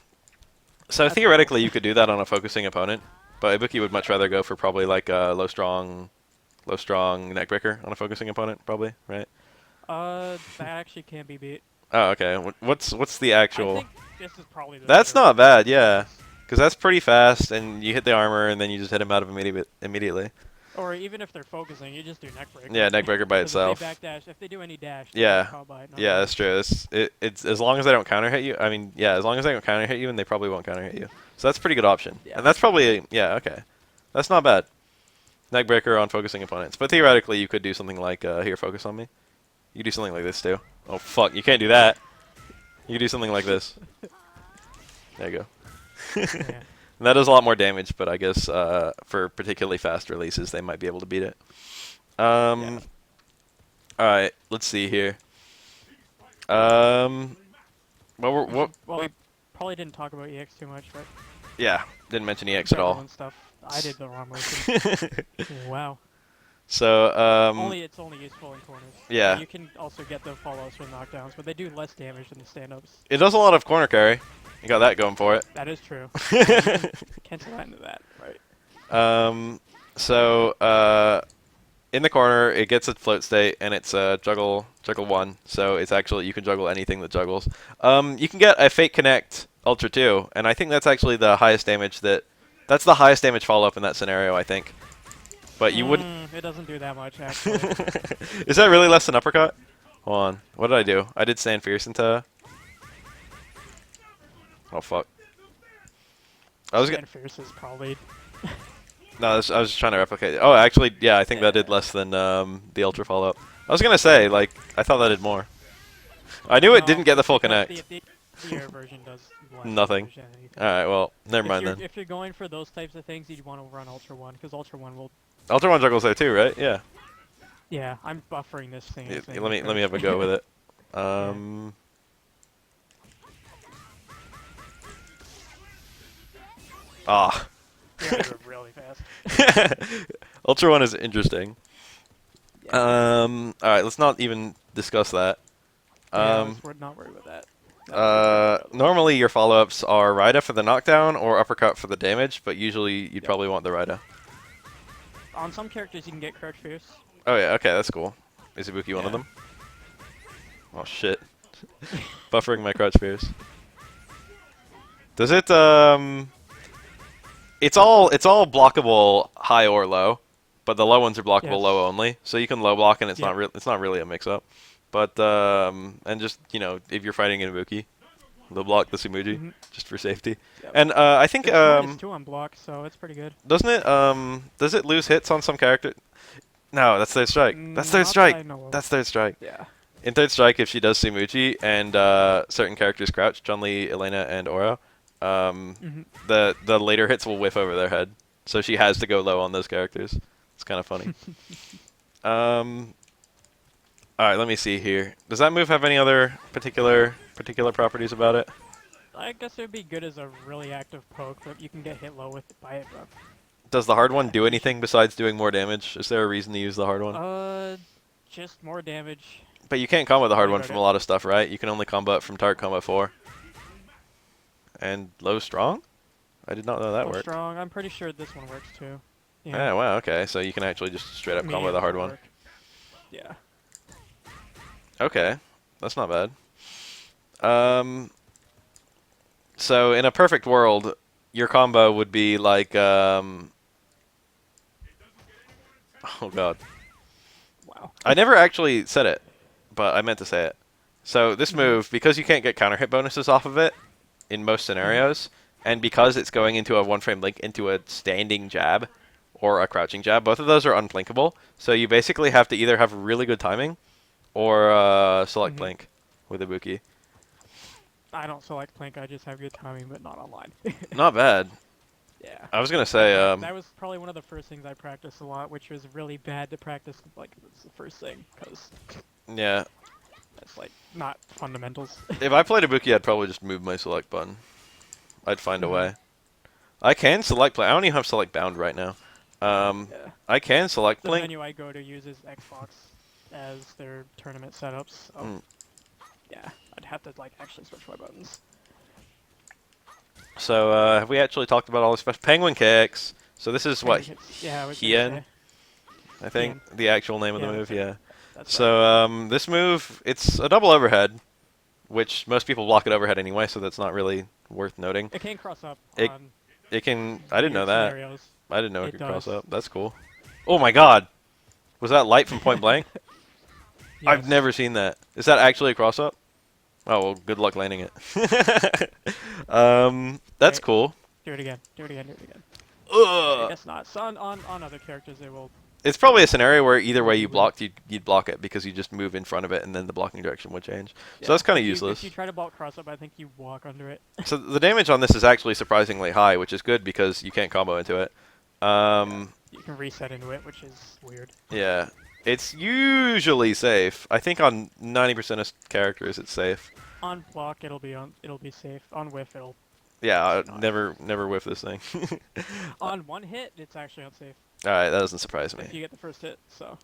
theoretically you could do that on a focusing opponent, but Ibuki would much rather go for probably like a low strong neckbreaker on a focusing opponent, probably, right? That actually can't be beat. Oh, okay. What's the actual? I think this is probably the That's not bad, yeah. Because that's pretty fast, and you hit the armor, and then you just hit him out of immediately. Or even if they're focusing, you just do neckbreaker. Yeah, neckbreaker by itself. If they backdash, if they do any dash, yeah, yeah, that's true. It's as long as they don't counter hit you. I mean, yeah, as long as they don't counter hit you, and they probably won't counter hit you. So that's a pretty good option. Yeah. And that's probably okay. That's not bad. Neckbreaker on focusing opponents, but theoretically you could do something like here, focus on me. You do something like this too. Oh fuck, you can't do that. You do something like this. There you go. Yeah. And that does a lot more damage, but I guess for particularly fast releases, they might be able to beat it. All right, let's see here. Well, we probably didn't talk about EX too much, but yeah, didn't mention EX at all. And stuff. I did the wrong motion. Wow. So it's only useful in corners. Yeah. You can also get the follows from knockdowns, but they do less damage than the stand-ups. It does a lot of corner carry. You got that going for it. That is true. Yeah, you can cancel that into that, right? So in the corner, it gets a float state, and it's juggle 1. So it's actually you can juggle anything that juggles. You can get a Fake Connect Ultra 2, and I think that's actually the highest damage that's the highest damage follow up in that scenario, I think. But you wouldn't. It doesn't do that much actually. Is that really less than uppercut? Hold on. What did I do? I did Stand Fierce into. Oh fuck. I was Stand Fierce is probably. No, I was just trying to replicate it. Oh, actually, yeah, I think that did less than the Ultra follow-up. I was gonna say, like, I thought that did more. I knew it didn't get the full connect. The air version does less Nothing. damage than anything. Alright, well, never mind then. If you're going for those types of things, you'd want to run Ultra 1, because Ultra 1 will... Ultra 1 juggles there too, right? Yeah. Yeah, I'm buffering this thing. Let me have a go with it. Ah. Yeah, do it really fast. Ultra 1 is interesting. Yeah. Alright, let's not even discuss that. We're not worried about that. Normally your follow-ups are Raida for the knockdown or uppercut for the damage, but usually you'd probably want the Raida. On some characters you can get Crouch Fierce. Oh yeah, okay, that's cool. Is Ibuki one of them? Oh shit. Buffering my Crouch Fierce. Does it, It's all blockable high or low, but the low ones are blockable low only. So you can low block and it's not really a mix-up. But and just if you're fighting in Ibuki, they'll block the Sumuji just for safety. Yep. And I think it's 2 on block, so it's pretty good. Doesn't it does it lose hits on some character? No, that's third strike. That's third strike. That's third strike. Yeah. In third strike, if she does Sumuji and certain characters crouch, Chun-Li, Elena, and Oro, the later hits will whiff over their head. So she has to go low on those characters. It's kind of funny. Alright, let me see here. Does that move have any other particular properties about it? I guess it would be good as a really active poke, but you can get hit low with it by it, bro. Does the hard one do anything besides doing more damage? Is there a reason to use the hard one? Just more damage. But you can't combo the hard one from a lot of stuff, right? You can only combo it from target combo 4. And low strong? I did not know that worked. Strong. I'm pretty sure this one works too. Yeah, wow, okay. So you can actually just straight up combo the hard one. Yeah. Okay. That's not bad. So in a perfect world, your combo would be like oh god. Wow. I never actually said it, but I meant to say it. So this move, because you can't get counter hit bonuses off of it in most scenarios, and because it's going into a one-frame link into a standing jab or a crouching jab, both of those are unblinkable. So you basically have to either have really good timing or select blink with Ibuki. I don't select blink, I just have good timing, but not online. Not bad. Yeah. I was going to say... that was probably one of the first things I practiced a lot, which was really bad to practice, like, it's the first thing, because... Yeah. That's, like, not fundamentals. If I played Ibuki, I'd probably just move my select button. I'd find a way. I can select blink. I don't even have select bound right now. I can select blink. The menu I go to uses Xbox as their tournament setups. So yeah, I'd have to like actually switch my buttons. So have we actually talked about all the special penguin kicks? So this is what Hien, I think the actual name of the move. Yeah. So this move, it's a double overhead, which most people block it overhead anyway, so that's not really worth noting. It can cross up. It can. I didn't know that. Scenarios. I didn't know it could cross up. That's cool. Oh my god! Was that light from Point Blank? Yes. I've never seen that. Is that actually a cross up? Oh well, good luck landing it. That's cool. Do it again. Do it again. Do it again. Ugh. I guess not. So on other characters, they will. It's probably a scenario where either way you blocked, you'd block it because you just move in front of it and then the blocking direction would change. Yeah. So that's kind of useless. If you try to block cross up, I think you walk under it. So the damage on this is actually surprisingly high, which is good because you can't combo into it. You can reset into it, which is weird. Yeah. It's usually safe. I think on 90% of characters it's safe. On block it'll be safe. On whiff it'll. Yeah, never whiff this thing. On one hit, it's actually unsafe. All right, that doesn't surprise me. If you get the first hit, so.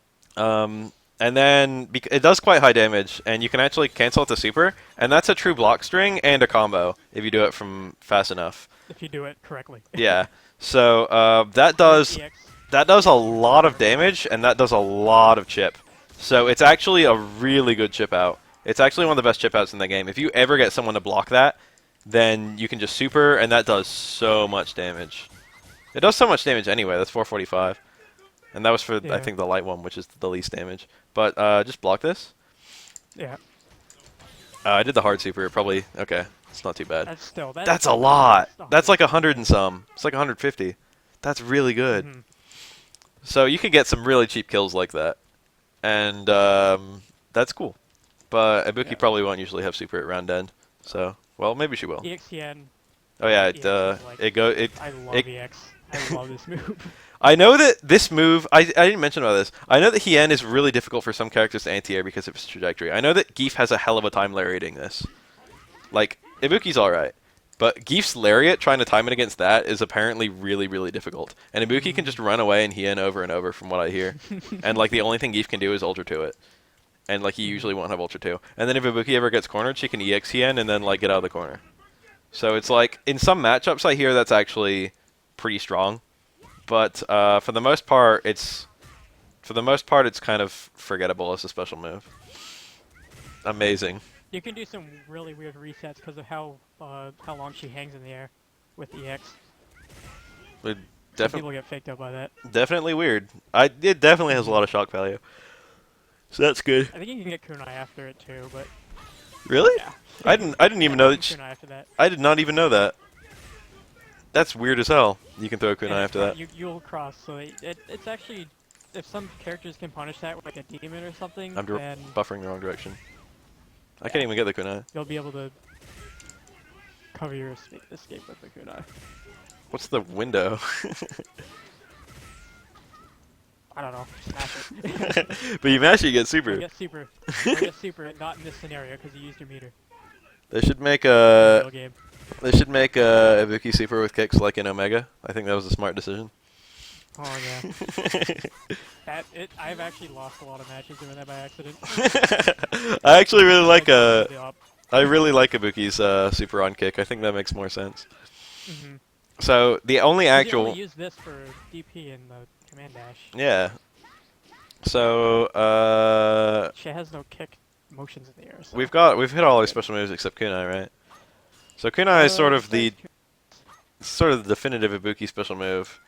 And then it does quite high damage, and you can actually cancel it to super, and that's a true block string and a combo if you do it from fast enough. If you do it correctly. Yeah. So that With does EX. a lot of damage, and that does a lot of chip. So it's actually a really good chip out. It's actually one of the best chip outs in the game. If you ever get someone to block that, then you can just super, and that does so much damage. It does so much damage anyway. That's 445. And that was for, I think, the light one, which is the least damage. But just block this. Yeah. I did the hard super. Probably, okay. It's not too bad. That's still... That's a lot. That's like 100 and some. It's like 150. That's really good. Mm-hmm. So you can get some really cheap kills like that. And that's cool. But Ibuki probably won't usually have super at round end. So, well, maybe she will. EXTN. Oh yeah, I love EX. I love this move. I know that this move, I didn't mention about this. I know that Hien is really difficult for some characters to anti-air because of its trajectory. I know that Geef has a hell of a time lariating this. Like, Ibuki's alright. But Geef's lariat, trying to time it against that, is apparently really, really difficult. And Ibuki can just run away and Hien over and over from what I hear. And, like, the only thing Geef can do is Ultra 2 it. And, like, he usually won't have Ultra 2. And then if Ibuki ever gets cornered, she can EX Hien and then, like, get out of the corner. So it's like, in some matchups I hear that's actually pretty strong. But for the most part, it's kind of forgettable as a special move. Amazing. You can do some really weird resets because of how long she hangs in the air with EX. Some people get faked out by that. Definitely weird. It definitely has a lot of shock value. So that's good. I think you can get Kunai after it too, but really? yeah. I didn't even know that. Kunai after that. I did not even know that. That's weird as hell. You can throw a kunai after that. You'll cross, so it's actually, if some characters can punish that with like a demon or something, I'm then buffering the wrong direction. I can't even get the kunai. you'll be able to cover your escape with the kunai. What's the window? I don't know. Smash it. But you mash it, you get super. You get super. You get super, not in this scenario because you used your meter. They should make Real game. They should make Ibuki super with kicks like in Omega. I think that was a smart decision. Oh yeah. I've actually lost a lot of matches doing that by accident. I actually really like I really like Ibuki's super on kick. I think that makes more sense. Mm-hmm. So the only actual You can only use this for DP in the command dash. yeah. So She has no kick motions in the air. So. we've hit all our special moves except Kunai, right? So Kunai is sort of the definitive Ibuki special move.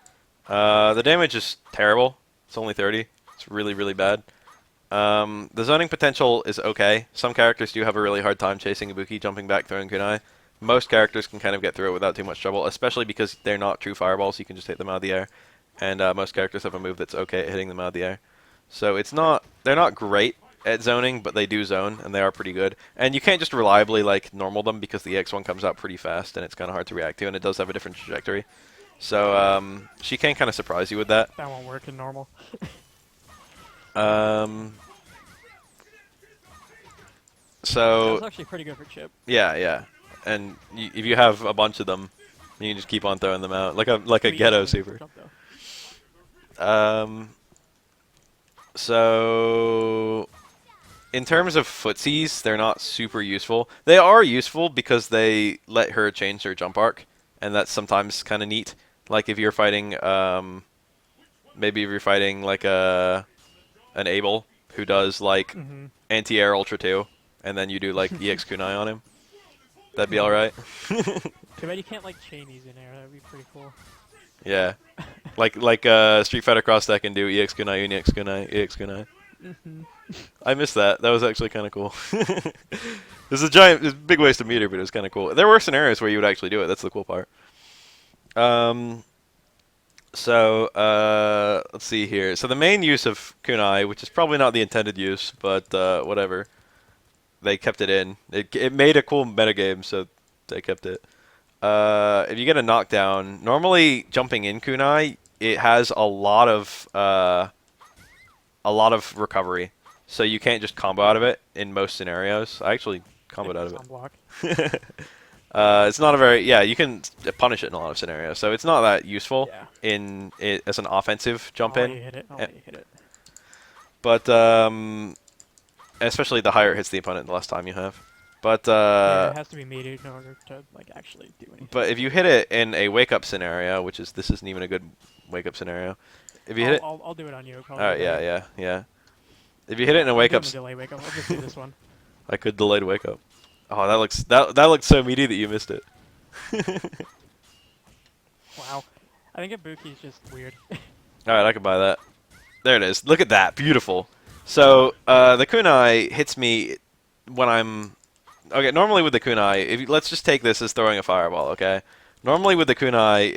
The damage is terrible. It's only 30. It's really, really bad. The zoning potential is okay. Some characters do have a really hard time chasing Ibuki, jumping back, throwing Kunai. Most characters can kind of get through it without too much trouble, especially because they're not true fireballs. You can just hit them out of the air. And most characters have a move that's okay at hitting them out of the air. So they're not great at zoning, but they do zone, and they are pretty good. And you can't just reliably like normal them because the X1 comes out pretty fast, and it's kind of hard to react to, and it does have a different trajectory. So she can kind of surprise you with that. That won't work in normal. So that's actually pretty good for chip. yeah. And if you have a bunch of them, you can just keep on throwing them out like a ghetto super. So in terms of footsies, they're not super useful. They are useful because they let her change her jump arc, and that's sometimes kind of neat. Like if you're fighting, maybe if you're fighting like an Abel who does like anti-air ultra 2, and then you do like EX Kunai on him. That'd be alright. Too bad you can't like chain these in air. That'd be pretty cool. Yeah, like Street Fighter Cross Deck and do EX Kunai, EX Kunai, EX Kunai. I missed that. That was actually kind of cool. There's a big waste of meter, but it was kind of cool. There were scenarios where you would actually do it. That's the cool part. So let's see here. So the main use of Kunai, which is probably not the intended use, but whatever. They kept it in. It made a cool metagame, so they kept it. If you get a knockdown, normally jumping in Kunai, it has a lot of recovery, so you can't just combo out of it in most scenarios. I actually comboed out of it. It's not a very you can punish it in a lot of scenarios, so it's not that useful in it as an offensive jump in. You hit it. You hit it. But especially the higher it hits the opponent, the less time you have. But Yeah, it has to be metered in order to like actually do anything. but if you hit it in a wake up scenario, which is this isn't even a good wake up scenario. If you hit it, I'll do it on you. all Probably right, later. yeah. If you hit it in a I'm wake doing up, the delay wake up. I'll just do this one. I could delayed wake up. Oh, that looks so meaty that you missed it. Wow. I think Ibuki's just weird. All right, I can buy that. There it is. Look at that, beautiful. So the kunai hits me when I'm okay. Normally with the kunai, let's just take this as throwing a fireball. Okay. Normally with the kunai,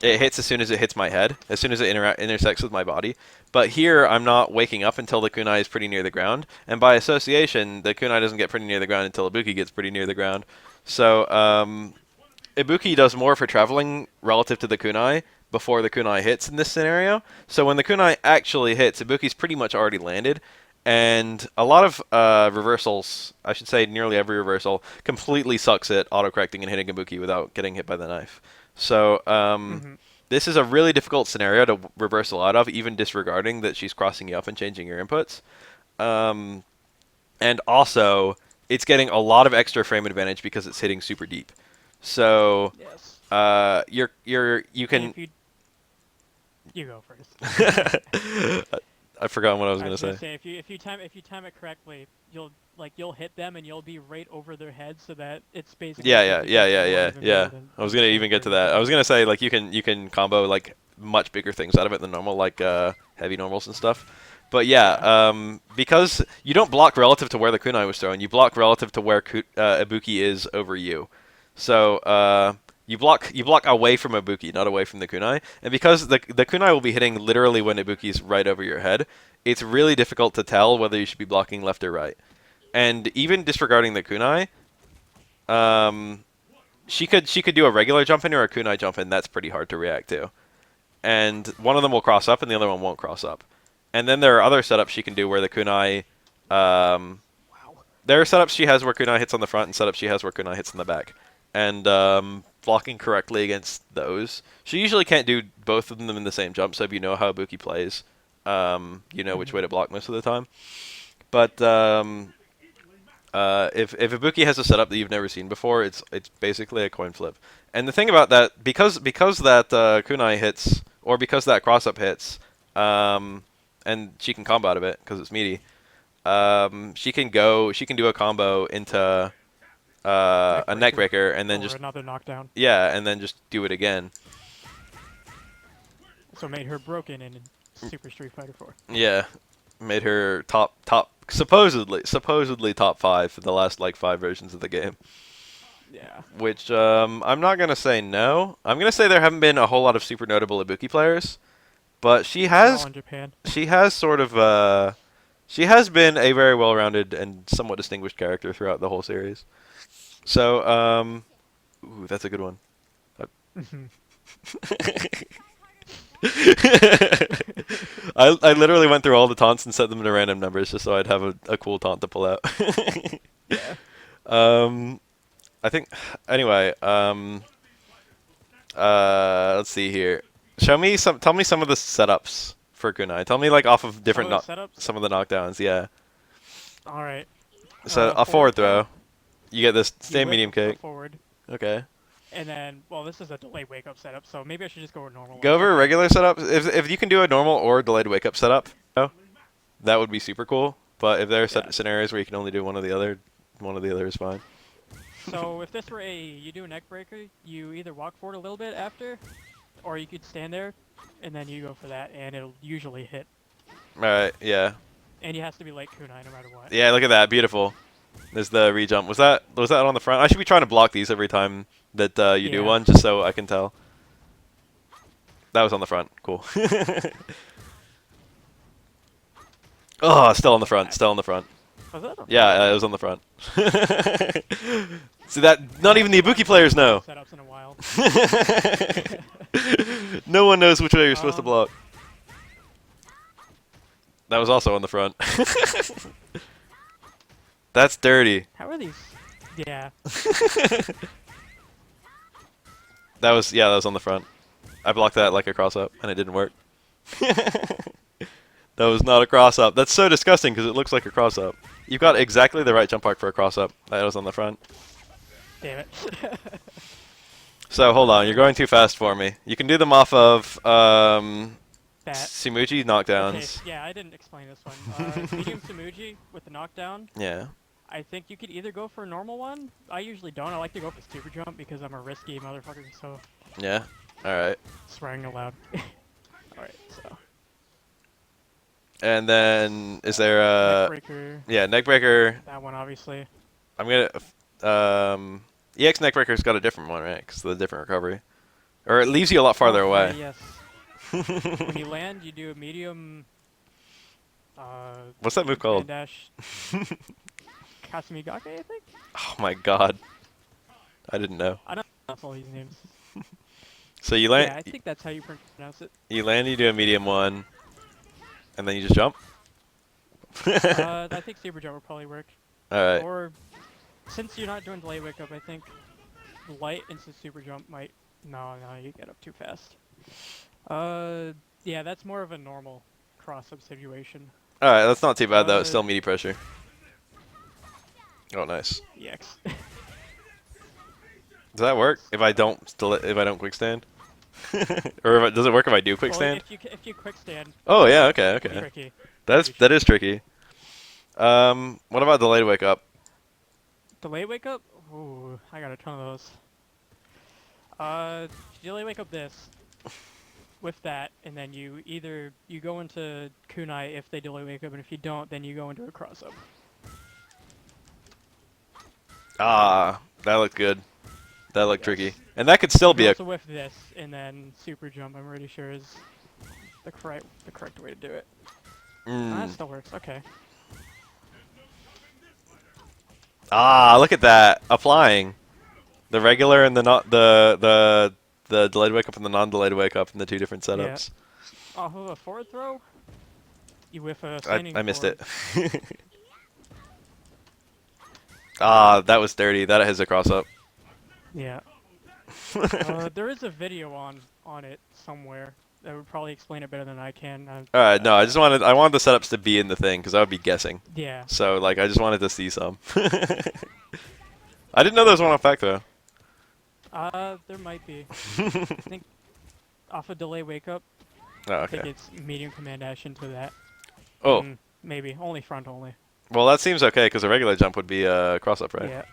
it hits as soon as it hits my head, as soon as it intersects with my body. But here, I'm not waking up until the kunai is pretty near the ground, and by association, the kunai doesn't get pretty near the ground until Ibuki gets pretty near the ground. So Ibuki does more for traveling relative to the kunai before the kunai hits in this scenario. So when the kunai actually hits, Ibuki's pretty much already landed, and a lot of reversals, I should say nearly every reversal, completely sucks at autocorrecting and hitting Ibuki without getting hit by the knife. So this is a really difficult scenario to reversal out of, even disregarding that she's crossing you up and changing your inputs. And also, it's getting a lot of extra frame advantage because it's hitting super deep. So Yes. you can. You go first. I've forgotten what I was I gonna was gonna say. say if you time it correctly, you'll hit them and you'll be right over their heads so that it's basically Yeah. 50-50 or even Yeah. better than I was gonna even get to that. I was gonna say like you can combo like much bigger things out of it than normal, like heavy normals and stuff. But yeah, because you don't block relative to where the kunai was thrown, you block relative to where Ibuki is over you. So you block away from Ibuki, not away from the kunai. And because the kunai will be hitting literally when Ibuki's right over your head, it's really difficult to tell whether you should be blocking left or right. And even disregarding the kunai, she could do a regular jump in or a kunai jump in. That's pretty hard to react to. And one of them will cross up and the other one won't cross up. And then there are other setups she can do where the kunai. There are setups she has where kunai hits on the front and setups she has where kunai hits in the back. And blocking correctly against those. She usually can't do both of them in the same jump, so if you know how Ibuki plays, you know which way to block most of the time. But if Ibuki has a setup that you've never seen before, it's basically a coin flip. And the thing about that, because that kunai hits, or because that cross up hits, and she can combo out of it because it's meaty. She can do a combo into a neck breaker and then or just another knockdown. yeah, and then just do it again. So made her broken in Super Street Fighter 4. Yeah, made her top supposedly top 5 for the last like 5 versions of the game. Yeah. Which I'm not gonna say no. I'm gonna say there haven't been a whole lot of super notable Ibuki players, but she has All in Japan. she has sort of she has been a very well-rounded and somewhat distinguished character throughout the whole series. So ooh, that's a good one. I literally went through all the taunts and set them to random numbers just so I'd have a cool taunt to pull out. Yeah. I think anyway. Let's see here. Tell me some of the setups for Kunai. Tell me like off of different some of the knockdowns. Yeah. All right. So a forward throw. You get this stay medium kick. Forward. Okay. And then, well, this is a delayed wake up setup, so maybe I should just go with normal. Go over a regular setup. If you can do a normal or delayed wake up setup, that would be super cool. But if there are scenarios where you can only do one or the other is fine. So if this were you do a neck breaker, you either walk forward a little bit after, or you could stand there, and then you go for that, and it'll usually hit. Alright, yeah. And you have to be like kunai no matter what. Yeah, look at that, beautiful. There's the re-jump. Was that on the front? I should be trying to block these every time that you do one, just so I can tell. That was on the front. Cool. Oh, still on the front. Still on the front. Was that? Yeah, it was on the front. See that? Not even the Ibuki players know. Setups in a while. No one knows which way you're supposed to block. That was also on the front. That's dirty. How are these? Yeah. That was on the front. I blocked that like a cross up, and it didn't work. That was not a cross up. That's so disgusting because it looks like a cross up. You've got exactly the right jump arc for a cross up. That was on the front. Damn it. So hold on, you're going too fast for me. You can do them off of That. Simuji Okay, knockdowns. yeah, I didn't explain this one. Medium Samuji with the knockdown. Yeah. I think you could either go for a normal one. I usually don't. I like to go for super jump because I'm a risky motherfucker. So Yeah. All right. swearing aloud. All right, so And then is there a neckbreaker. yeah neckbreaker? That one obviously. I'm gonna EX neckbreaker's got a different one, right? Because of the different recovery, or it leaves you a lot farther Oh, away. yes. When you land, you do a medium. What's that move called? Dash. Kasumigake, I think. Oh my god, I didn't know. I don't know all these names. So you Yeah, land, I think that's how you pronounce it. you do a medium one, and then you just jump. I think super jump will probably work. All right. Or since you're not doing delay wake up, I think light into super jump might. No, you get up too fast. Yeah, that's more of a normal cross-up situation. All right, that's not too bad though. It's still meaty pressure. Oh, nice. EX. Does that work if I don't quick stand? Or if does it work if I do quick Well, stand? if you quick stand. Oh yeah, okay, it's okay. Tricky. That is tricky. What about delayed wake up? Delay wake up? Ooh, I got a ton of those. Delay wake up this. With that, and then you go into Kunai if they delay wake up, and if you don't, then you go into a cross up. Ah, that looked good. That looked tricky, and that could still be a. Also with this, and then super jump. I'm pretty sure is the correct way to do it. That still works. Okay. Ah, look at that applying the regular and the not the delayed wake up and the non-delayed wake up in the two different setups. Yeah. Off of a forward throw, you whiff a standing I missed forward. it. Ah, that was dirty. That has a cross up. Yeah. There is a video on it somewhere that would probably explain it better than I can. All right, no, I wanted the setups to be in the thing because I would be guessing. Yeah. So like I just wanted to see some. I didn't know there was one on fact though. There might be. I think off a delay wake up. Oh, I think okay. it's medium command dash into that. Oh, Maybe only front only. well that seems okay because a regular jump would be a cross up, right? Yeah.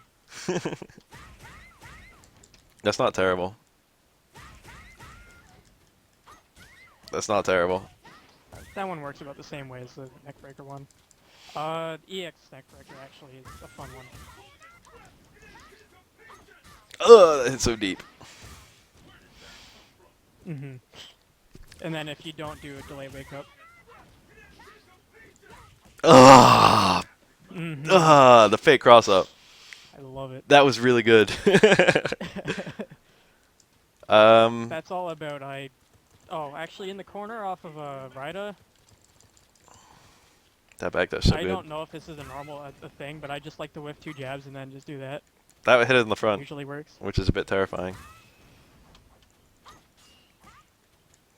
That's not terrible. That's not terrible. That one works about the same way as the neckbreaker one. EX neckbreaker actually is a fun one. Ugh, that hit so deep. And then if you don't do a delay wake up. Ugh. The fake cross up. I love it. That was really good. That's all about actually in the corner off of Rida. That back does so I good. don't know if this is a normal a thing, but I just like to whiff 2 jabs and then just do that. That would hit it in the front, Usually works. which is a bit terrifying.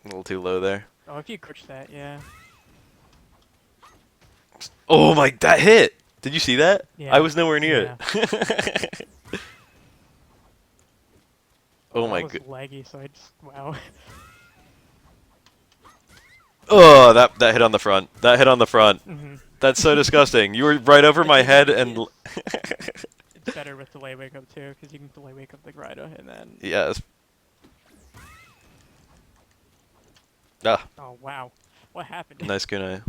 A little too low there. Oh, if you crouch that, yeah. Oh my, that hit! Did you see that? Yeah. I was nowhere near it. Oh my god. god. Laggy, so I just wow. Oh, that hit on the front. That hit on the front. That's so disgusting. You were right over my head and. It's better with delay wake up too, because you can delay wake up the Grida and then. Yes. Ah. Oh wow, what happened? Nice kunai.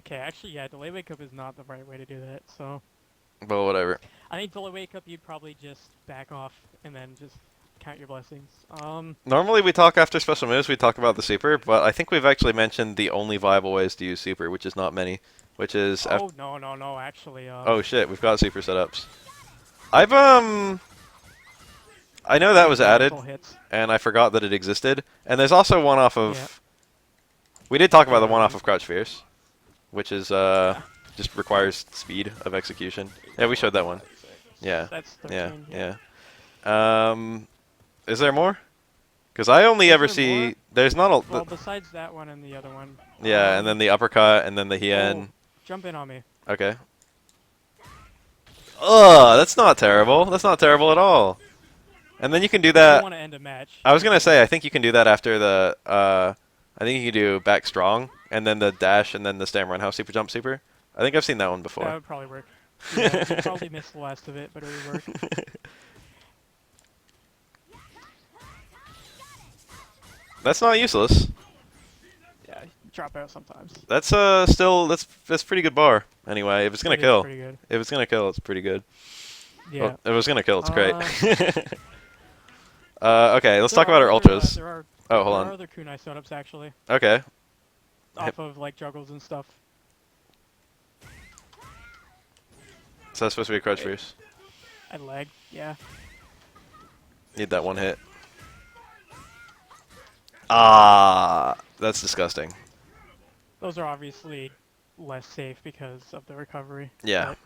Okay, actually, yeah, delay wake up is not the right way to do that. So. But whatever. I think delay wake up, you'd probably just back off and then just count your blessings. Normally we talk after special moves, we talk about the super, but I think we've actually mentioned the only viable ways to use super, which is not many, which is... Oh, no, actually... oh shit, we've got super setups. I know that was added, and I forgot that it existed, and there's also one off of... Yeah. We did talk about the one off of Crouch Fierce, which is, just requires speed of execution. Yeah, we showed that one. Yeah, That's 13, yeah. Is there more? Because I only ever see There's not a. Well, besides that one and the other one. Yeah, and then the uppercut, and then the hien. Oh, jump in on me. Okay. Ugh, that's not terrible. That's not terrible at all. And then you can do You that. want to end a match. I was gonna say, I think you can do that after the. I think you can do back strong, and then the dash, and then the stand roundhouse super jump super. I think I've seen that one That before. would probably work. Yeah, you probably missed the last of it, but it would work. That's not useless. Yeah, drop out sometimes. That's still that's pretty good bar. Anyway, if it's gonna It is kill, pretty good. if it's gonna kill, it's pretty good. Yeah. Well, if it's gonna kill, it's great. Uh, Okay, let's talk about our ultras. Oh, hold there on. are other kunai setups actually, Okay. off of like juggles and stuff. So that's supposed to be a crouch fierce. I lag. Yeah. Need that one hit. Ah, that's disgusting. Those are obviously less safe because of the recovery. Yeah. but-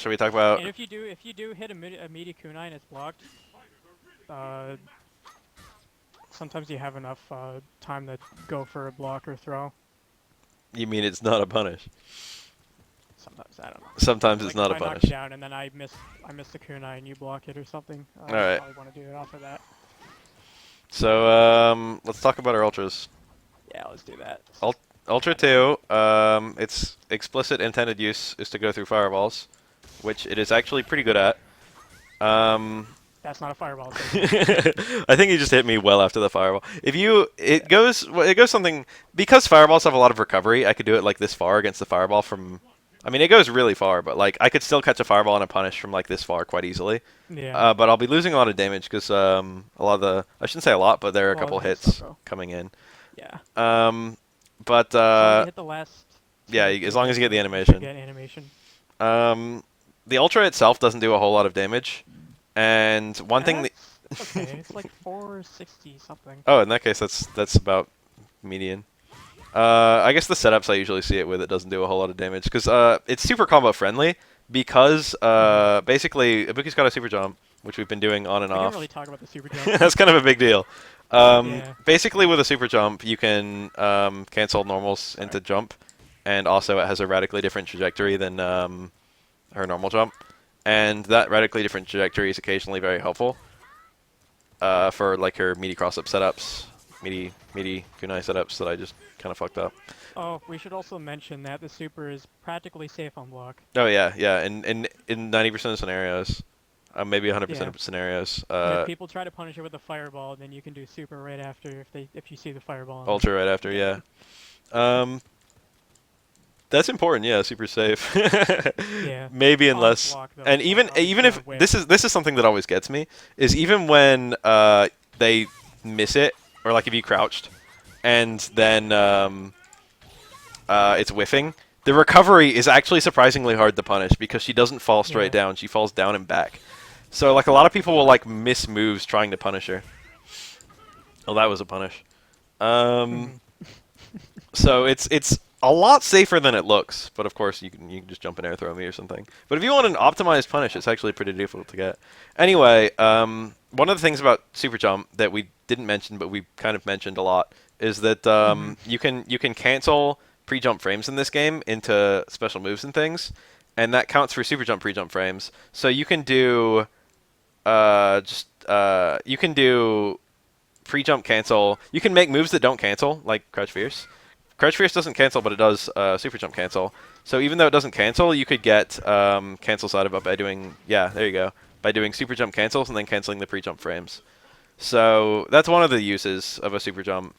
Should we talk about? And if you do hit a meaty kunai and it's blocked, sometimes you have enough time to go for a block or throw. You mean it's not a punish? Sometimes I don't know. Sometimes it's Like not a if I knock punish. you down and then I miss the kunai and you block it or something. I Alright. probably want to do it off of that. So let's talk about our ultras. Yeah, let's do that. Ultra 2, its explicit intended use is to go through fireballs, which it is actually pretty good at. That's not a fireball. I think he just hit me well after the fireball. It goes something, because fireballs have a lot of recovery. I could do it like this far against the fireball from. I mean, it goes really far, but like I could still catch a fireball and a punish from like this far quite easily. Yeah. But I'll be losing a lot of damage because a lot of the, I shouldn't say a lot, but there are a Well, couple hits hits will go. coming in. Yeah. But So you hit the last. yeah, two, as long as you get the you animation. get animation. The ultra itself doesn't do a whole lot of damage, and one thing. That's okay, it's like 460 something. Oh, in that case, that's about median. I guess the setups I usually see it with, it doesn't do a whole lot of damage because it's super combo friendly because basically Ibuki's got a super jump, which we've been doing on and We off. didn't really talk about the super jump. That's kind of a big deal. Yeah. Basically, with a super jump, you can cancel normals into jump, and also it has a radically different trajectory than her normal jump, and that radically different trajectory is occasionally very helpful for like her meaty cross-up setups, meaty kunai setups that I just kind of fucked up. Oh, we should also mention that the super is practically safe on block. Oh yeah. In 90% of scenarios, maybe 100% Yeah. of scenarios, If people try to punish it with a fireball, then you can do super right after if you see the fireball. on them. ultra right after, yeah. That's important, yeah. Super safe. Yeah. Maybe On unless, block, though, and even on if whip. this is something that always gets me is even when they miss it, or like if you crouched, and then it's whiffing. The recovery is actually surprisingly hard to punish because she doesn't fall straight Yeah. down; she falls down and back. So like a lot of people will like miss moves trying to punish her. Oh, that was a punish. So it's a lot safer than it looks, but of course you can just jump in air throw me or something. But if you want an optimized punish, it's actually pretty difficult to get. Anyway, one of the things about super jump that we didn't mention but we kind of mentioned a lot is that you can cancel pre-jump frames in this game into special moves and things, and that counts for super jump pre-jump frames. So you can do you can do pre-jump cancel. You can make moves that don't cancel, like Crouch Fierce. Crouch Fierce doesn't cancel, but it does super jump cancel. So even though it doesn't cancel, you could get cancels out of it by doing, yeah, there you go, by doing super jump cancels and then canceling the pre-jump frames. So that's one of the uses of a super jump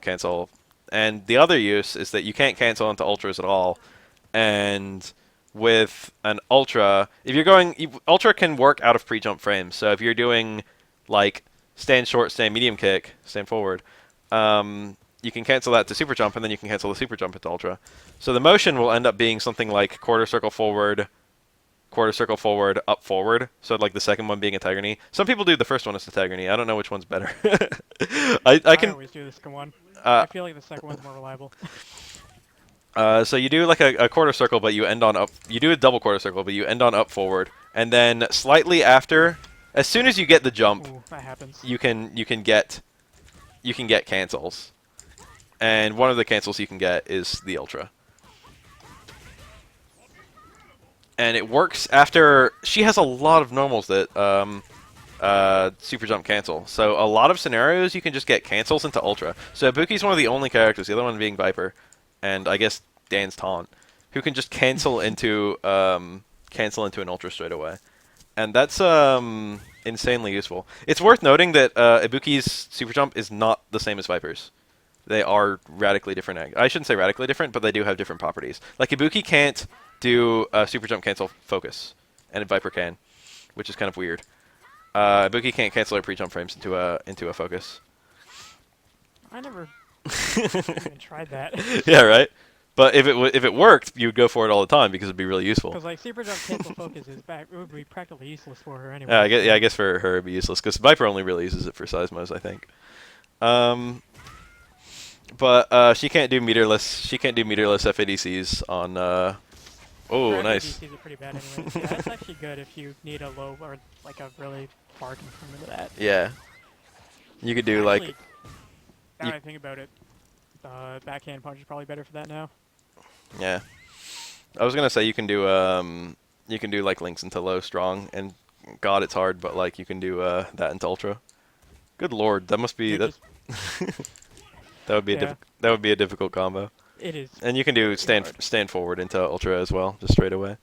cancel. And the other use is that you can't cancel into ultras at all. And with an ultra, if you're going, ultra can work out of pre-jump frames. So if you're doing like stand short, stand medium kick, stand forward, you can cancel that to super jump, and then you can cancel the super jump into ultra. So the motion will end up being something like quarter circle forward, up forward. So like the second one being a Tiger knee. Some people do the first one as a Tiger knee. I don't know which one's better. I can. always do the second one. I feel like the second one's more reliable. So you do like a quarter circle, but you end on up. You do a double quarter circle, but you end on up forward, and then slightly after As soon as you get the jump, Ooh, that happens. you can get cancels, and one of the cancels you can get is the ultra. And it works after she has a lot of normals that super jump cancel. So a lot of scenarios you can just get cancels into ultra. So Ibuki's one of the only characters, the other one being Viper, and I guess Dan's taunt, who can just cancel into an ultra straight away. And that's insanely useful. It's worth noting that Ibuki's super jump is not the same as Viper's. They are radically different. I shouldn't say radically different, but they do have different properties. Like Ibuki can't do a super jump cancel focus, and Viper can, which is kind of weird. Ibuki can't cancel her pre-jump frames into a focus. I never even tried that. Yeah, right. But if it worked, you'd go for it all the time because it'd be really useful. Because like super jump cancel focus is back, it would be practically useless for her anyway. I guess for her it'd be useless because Viper only really uses it for Seismos, I think. But she can't do meterless. She can't do meterless FADCs on. Oh, nice. FADCs are pretty bad anyway. Yeah, that's actually good if you need a low or like a really far confirm of that. Yeah. You could do Actually, like. now that I think about it, backhand punch is probably better for that now. Yeah. I was gonna say you can do like links into low strong, and God it's hard, but like you can do that into ultra. Good lord, that must be that. That would be that would be a difficult combo. It is. And you can do stand forward into ultra as well, just straight away.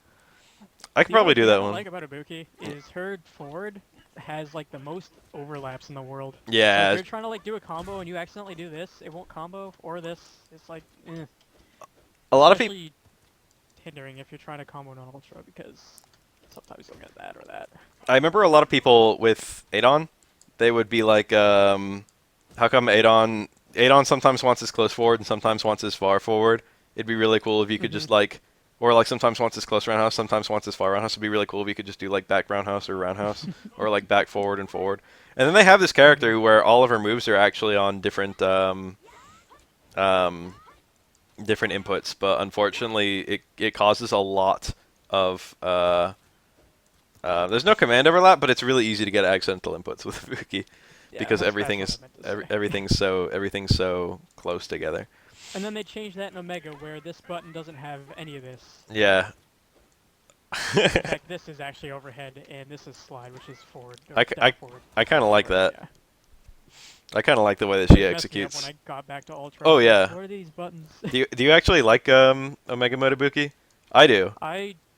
I could You know probably what do that I one. like about Ibuki is her forward has like the most overlaps in the world. Yeah. So if you're trying to like do a combo and you accidentally do this, it won't combo, or this. It's like, A lot of people. Especially hindering if you're trying to combo on ultra because sometimes you'll get that or that. I remember a lot of people with Adon. They would be like, how come Adon sometimes wants his close forward and sometimes wants his far forward? It'd be really cool if you could just like, or like sometimes wants his close roundhouse, sometimes wants his far roundhouse. It'd be really cool if you could just do like back roundhouse or roundhouse, or like back forward and forward. And then they have this character where all of her moves are actually on different different inputs, but unfortunately it causes a lot of there's no command overlap, but it's really easy to get accidental inputs with Ibuki. Yeah, Because that's everything's so close together. And then they changed that in Omega where this button doesn't have any of this. Yeah. In fact, this is actually overhead and this is slide, which is forward. Forward. I kind of like that. Yeah. I kind of like the way that she It messed me up executes. when I got back to Ultra. Oh, I was yeah. like, what are these buttons? Do you actually like Omega Mode Ibuki? I do.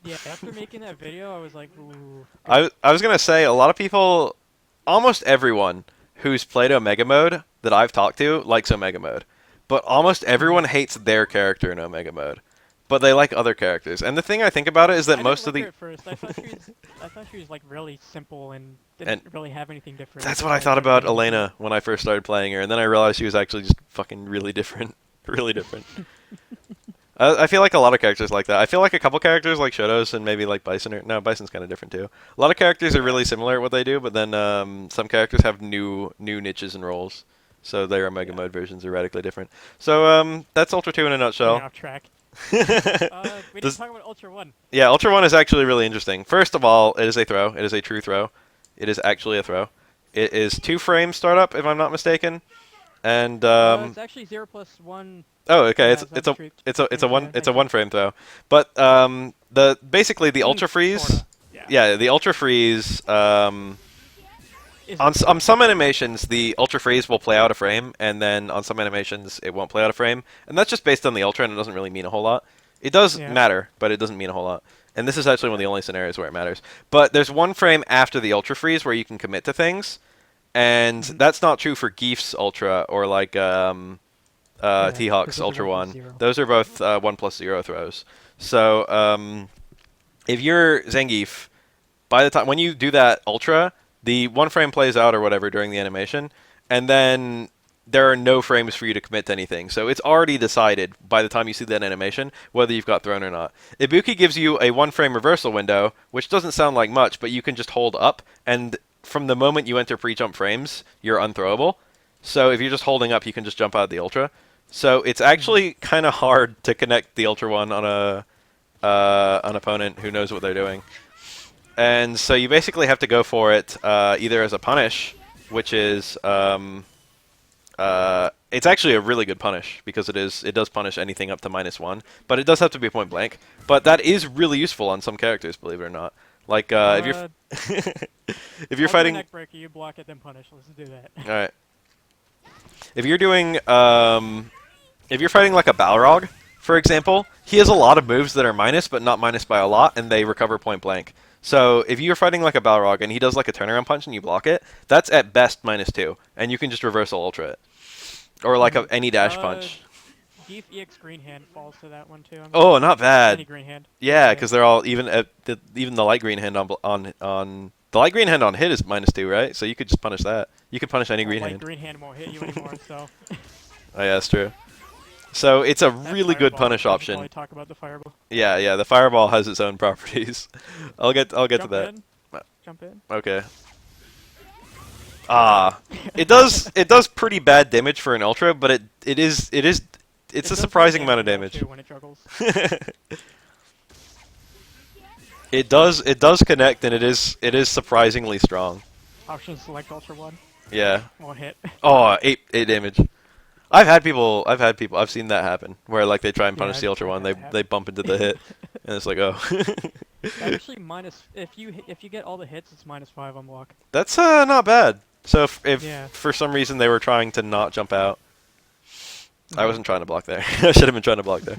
Yeah, after making that video, I was like, ooh. I was gonna say a lot of people, almost everyone who's played Omega Mode that I've talked to likes Omega Mode, but almost everyone hates their character in Omega Mode. But they like other characters. And the thing I think about it is that I most didn't of like the her at first. I thought she was like really simple and didn't really have anything different. That's what I thought about Elena when I first started playing her, and then I realized she was actually just fucking really different. Really different. I feel like a lot of characters like that. I feel like a couple characters like Shotos and maybe like Bison no, Bison's kind of different too. A lot of characters are really similar at what they do, but then some characters have new niches and roles. So their Omega Mode versions are radically different. So that's Ultra 2 in a nutshell. Off track. We didn't talk about Ultra 1. Yeah, Ultra 1 is actually really interesting. First of all, it is a throw. It is a true throw. It is actually a throw. It is 2 frame startup, if I'm not mistaken. And it's actually 0+1. Oh, okay. Yeah, It's a 1 frame throw. But basically the Ultra Freeze. Sorta. Yeah, the Ultra Freeze on some animations, the Ultra Freeze will play out a frame, and then on some animations, it won't play out a frame. And that's just based on the Ultra, and it doesn't really mean a whole lot. It does matter, but it doesn't mean a whole lot. And this is actually one of the only scenarios where it matters. But there's 1 frame after the Ultra Freeze where you can commit to things, and that's not true for Geef's Ultra or like T-Hawk's Ultra 1. Those are both 1+0 throws. So if you're Zangief, by the time when you do that Ultra, the 1 frame plays out or whatever during the animation, and then there are no frames for you to commit to anything. So it's already decided by the time you see that animation whether you've got thrown or not. Ibuki gives you a 1 frame reversal window, which doesn't sound like much, but you can just hold up, and from the moment you enter pre-jump frames, you're unthrowable. So if you're just holding up, you can just jump out of the Ultra. So it's actually kind of hard to connect the Ultra 1 on an opponent who knows what they're doing. And so you basically have to go for it either as a punish, which is it's actually a really good punish because it does punish anything up to -1, but it does have to be point blank. But that is really useful on some characters, believe it or not. Like if you're if you're I'll do a fighting, neck breaker, you block it, then punish. Let's do that. all right. If you're doing if you're fighting like a Balrog, for example, he has a lot of moves that are minus, but not minus by a lot, and they recover point blank. So if you're fighting like a Balrog and he does like a turnaround punch and you block it, that's at best -2, and you can just reversal ultra it, or like any dash punch. Deep EX Green Hand falls to that one too. Oh, not bad. Any Green Hand. Yeah, because they're all even even the light green hand on the light green hand on hit is -2, right? So you could just punish that. You could punish any green light hand. Green Hand won't hit you anymore, so. Oh yeah, that's true. So it's a really good Fireball, punish we should option. probably talk about the fireball. Yeah, yeah. The fireball has its own properties. I'll get to Jump that. in. Jump in. Okay. It does pretty bad damage for an ultra, but it's a does surprising more amount of damage. too when it juggles. It does connect, and it is surprisingly strong. Option select Ultra 1. Yeah. Won't hit. Oh, 8 damage. I've seen that happen where like they try and punish Yeah, the ultra I've one, had they that they bump into the hit, and it's like, oh. Actually, if you get all the hits, it's -5 on block. That's not bad. So if Yeah. for some reason they were trying to not jump out, I wasn't trying to block there. I should have been trying to block there.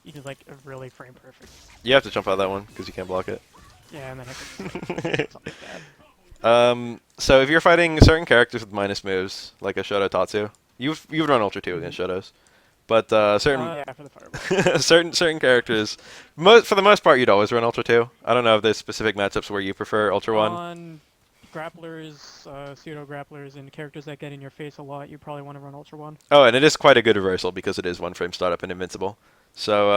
You did like a really frame perfect. You have to jump out that one because you can't block it. Yeah, and then something like that. So if you're fighting certain characters with minus moves, like a Shoto Tatsu, you've run Ultra 2 against Shotos, but certain Yeah, for the fireball. certain characters, for the most part, you'd always run Ultra 2. I don't know if there's specific matchups where you prefer Ultra 1. On grapplers, pseudo grapplers, and characters that get in your face a lot, you probably want to run Ultra 1. Oh, and it is quite a good reversal because it is one frame startup and invincible. So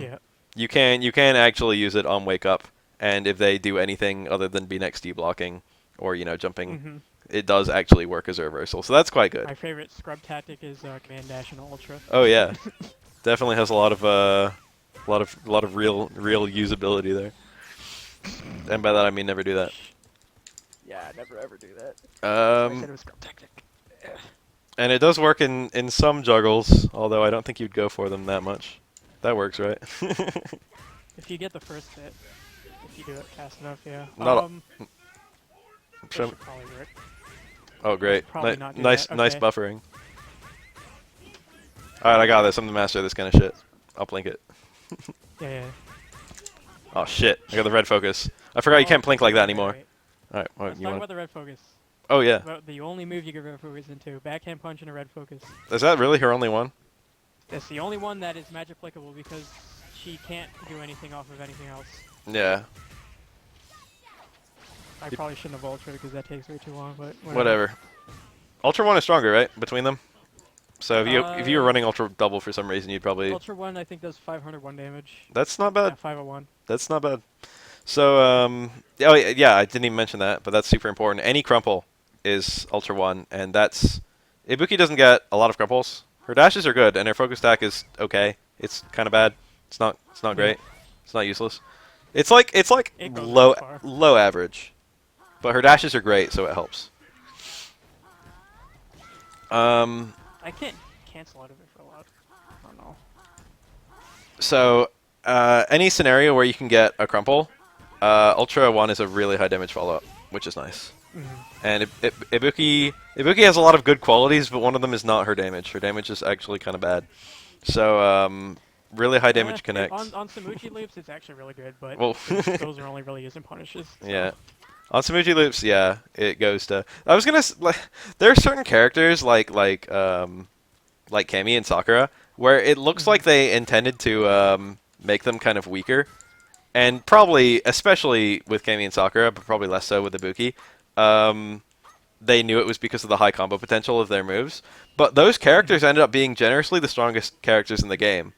Yeah. you can actually use it on wake up, and if they do anything other than be next to you blocking or jumping, it does actually work as a reversal. So that's quite good. My favorite scrub tactic is command dash and ultra. Oh yeah, definitely has a lot of real usability there. And by that I mean never do that. Yeah, never ever do that. I said it was scrub tactic. And it does work in some juggles, although I don't think you'd go for them that much. That works, right? If you get the first hit, if you do it fast enough, yeah. Show me. Should probably work. Oh great, Probably not do nice that. nice Okay. buffering. All right, I got this. I'm the master of this kind of shit. I'll blink it. Yeah. Oh shit! I got the red focus. I forgot you can't blink like that anymore. Wait. All right, what, Let's you talk want? about the red focus. Oh yeah. About the only move you get red focus into: backhand punch and a red focus. Is that really her only one? It's the only one that is match applicable because she can't do anything off of anything else. Yeah. I probably shouldn't have ultra because that takes way too long, but Whatever. Ultra 1 is stronger, right? Between them. So if you were running Ultra Double for some reason, you'd probably. Ultra 1 I think does 501 damage. That's not Yeah, bad. 501. That's not bad. So oh yeah, I didn't even mention that, but that's super important. Any crumple is Ultra 1, and that's Ibuki doesn't get a lot of crumples. Her dashes are good, and her focus attack is okay. It's kind of bad. It's not great. It's not useless. It's like It goes low that far. low average. But her dashes are great, so it helps. I can't cancel out of it for a lot. I don't know. So any scenario where you can get a crumple, Ultra 1 is a really high damage follow-up, which is nice. And Ibuki has a lot of good qualities, but one of them is not her damage. Her damage is actually kind of bad. So really high damage connects. On Samuchi loops, it's actually really good, but Well, those are only really used in punishes. So. yeah. On Samuchi loops, yeah, it goes to. I was gonna there are certain characters like Kami and Sakura where it looks like they intended to make them kind of weaker, and probably especially with Kami and Sakura, but probably less so with Ibuki. They knew it was because of the high combo potential of their moves, but those characters ended up being generously the strongest characters in the game.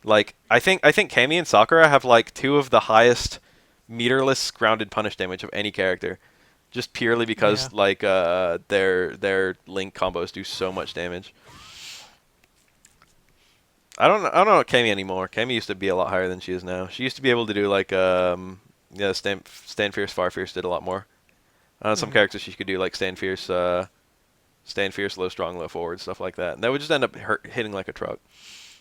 Like I think Kami and Sakura have like two of the highest meterless grounded punish damage of any character, just purely because like their link combos do so much damage. I don't know Kami anymore. Kami used to be a lot higher than she is now. She used to be able to do like yeah, stand fierce, far fierce did a lot more. Some characters she could do like stand fierce, low strong, low forward, stuff like that. And that would just end up hitting like a truck.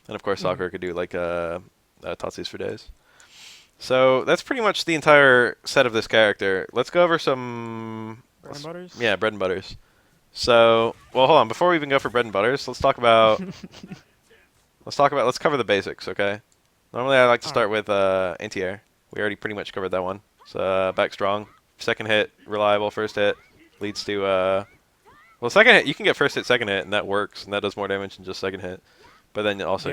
And of course, Sakura could do like Tatsu's for days. So that's pretty much the entire set of this character. Let's go over some Bread and butters. yeah, bread and butters. So, well, hold on. Before we even go for bread and butters, let's talk about let's cover the basics, okay? Normally, I like to start with anti-air. We already pretty much covered that one. So back strong, second hit reliable, first hit leads to well, second hit you can get first hit, second hit, and that works, and that does more damage than just second hit. But then also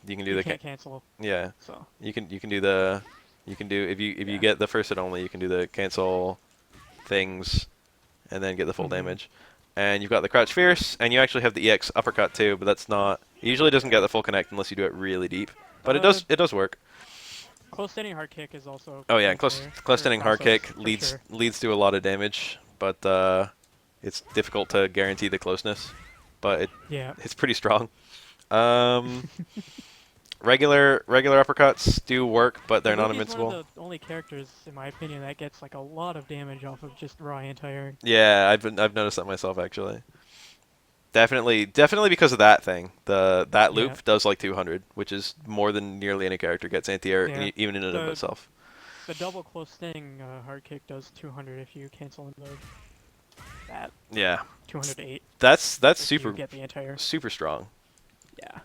you can do you the can't cancel. yeah. So You can do the if you get the first hit only, you can do the cancel things and then get the full damage. And you've got the crouch fierce, and you actually have the EX uppercut too, but that's not it usually doesn't get the full connect unless you do it really deep. But it does work. Close standing hard kick is also. Oh yeah, and close standing hard kick leads leads to a lot of damage, but it's difficult to guarantee the closeness. But it's pretty strong. Regular uppercuts do work, but they're not invincible. One of the only characters, in my opinion, that gets like a lot of damage off of just raw anti-air. Yeah, I've noticed that myself actually. Definitely because of that thing. That loop does like 200, which is more than nearly any character gets anti-air, even in and of itself. The double close standing hard kick does 200 if you cancel into that. Yeah. 208. That's super. You get the anti-air. Super strong. Yeah.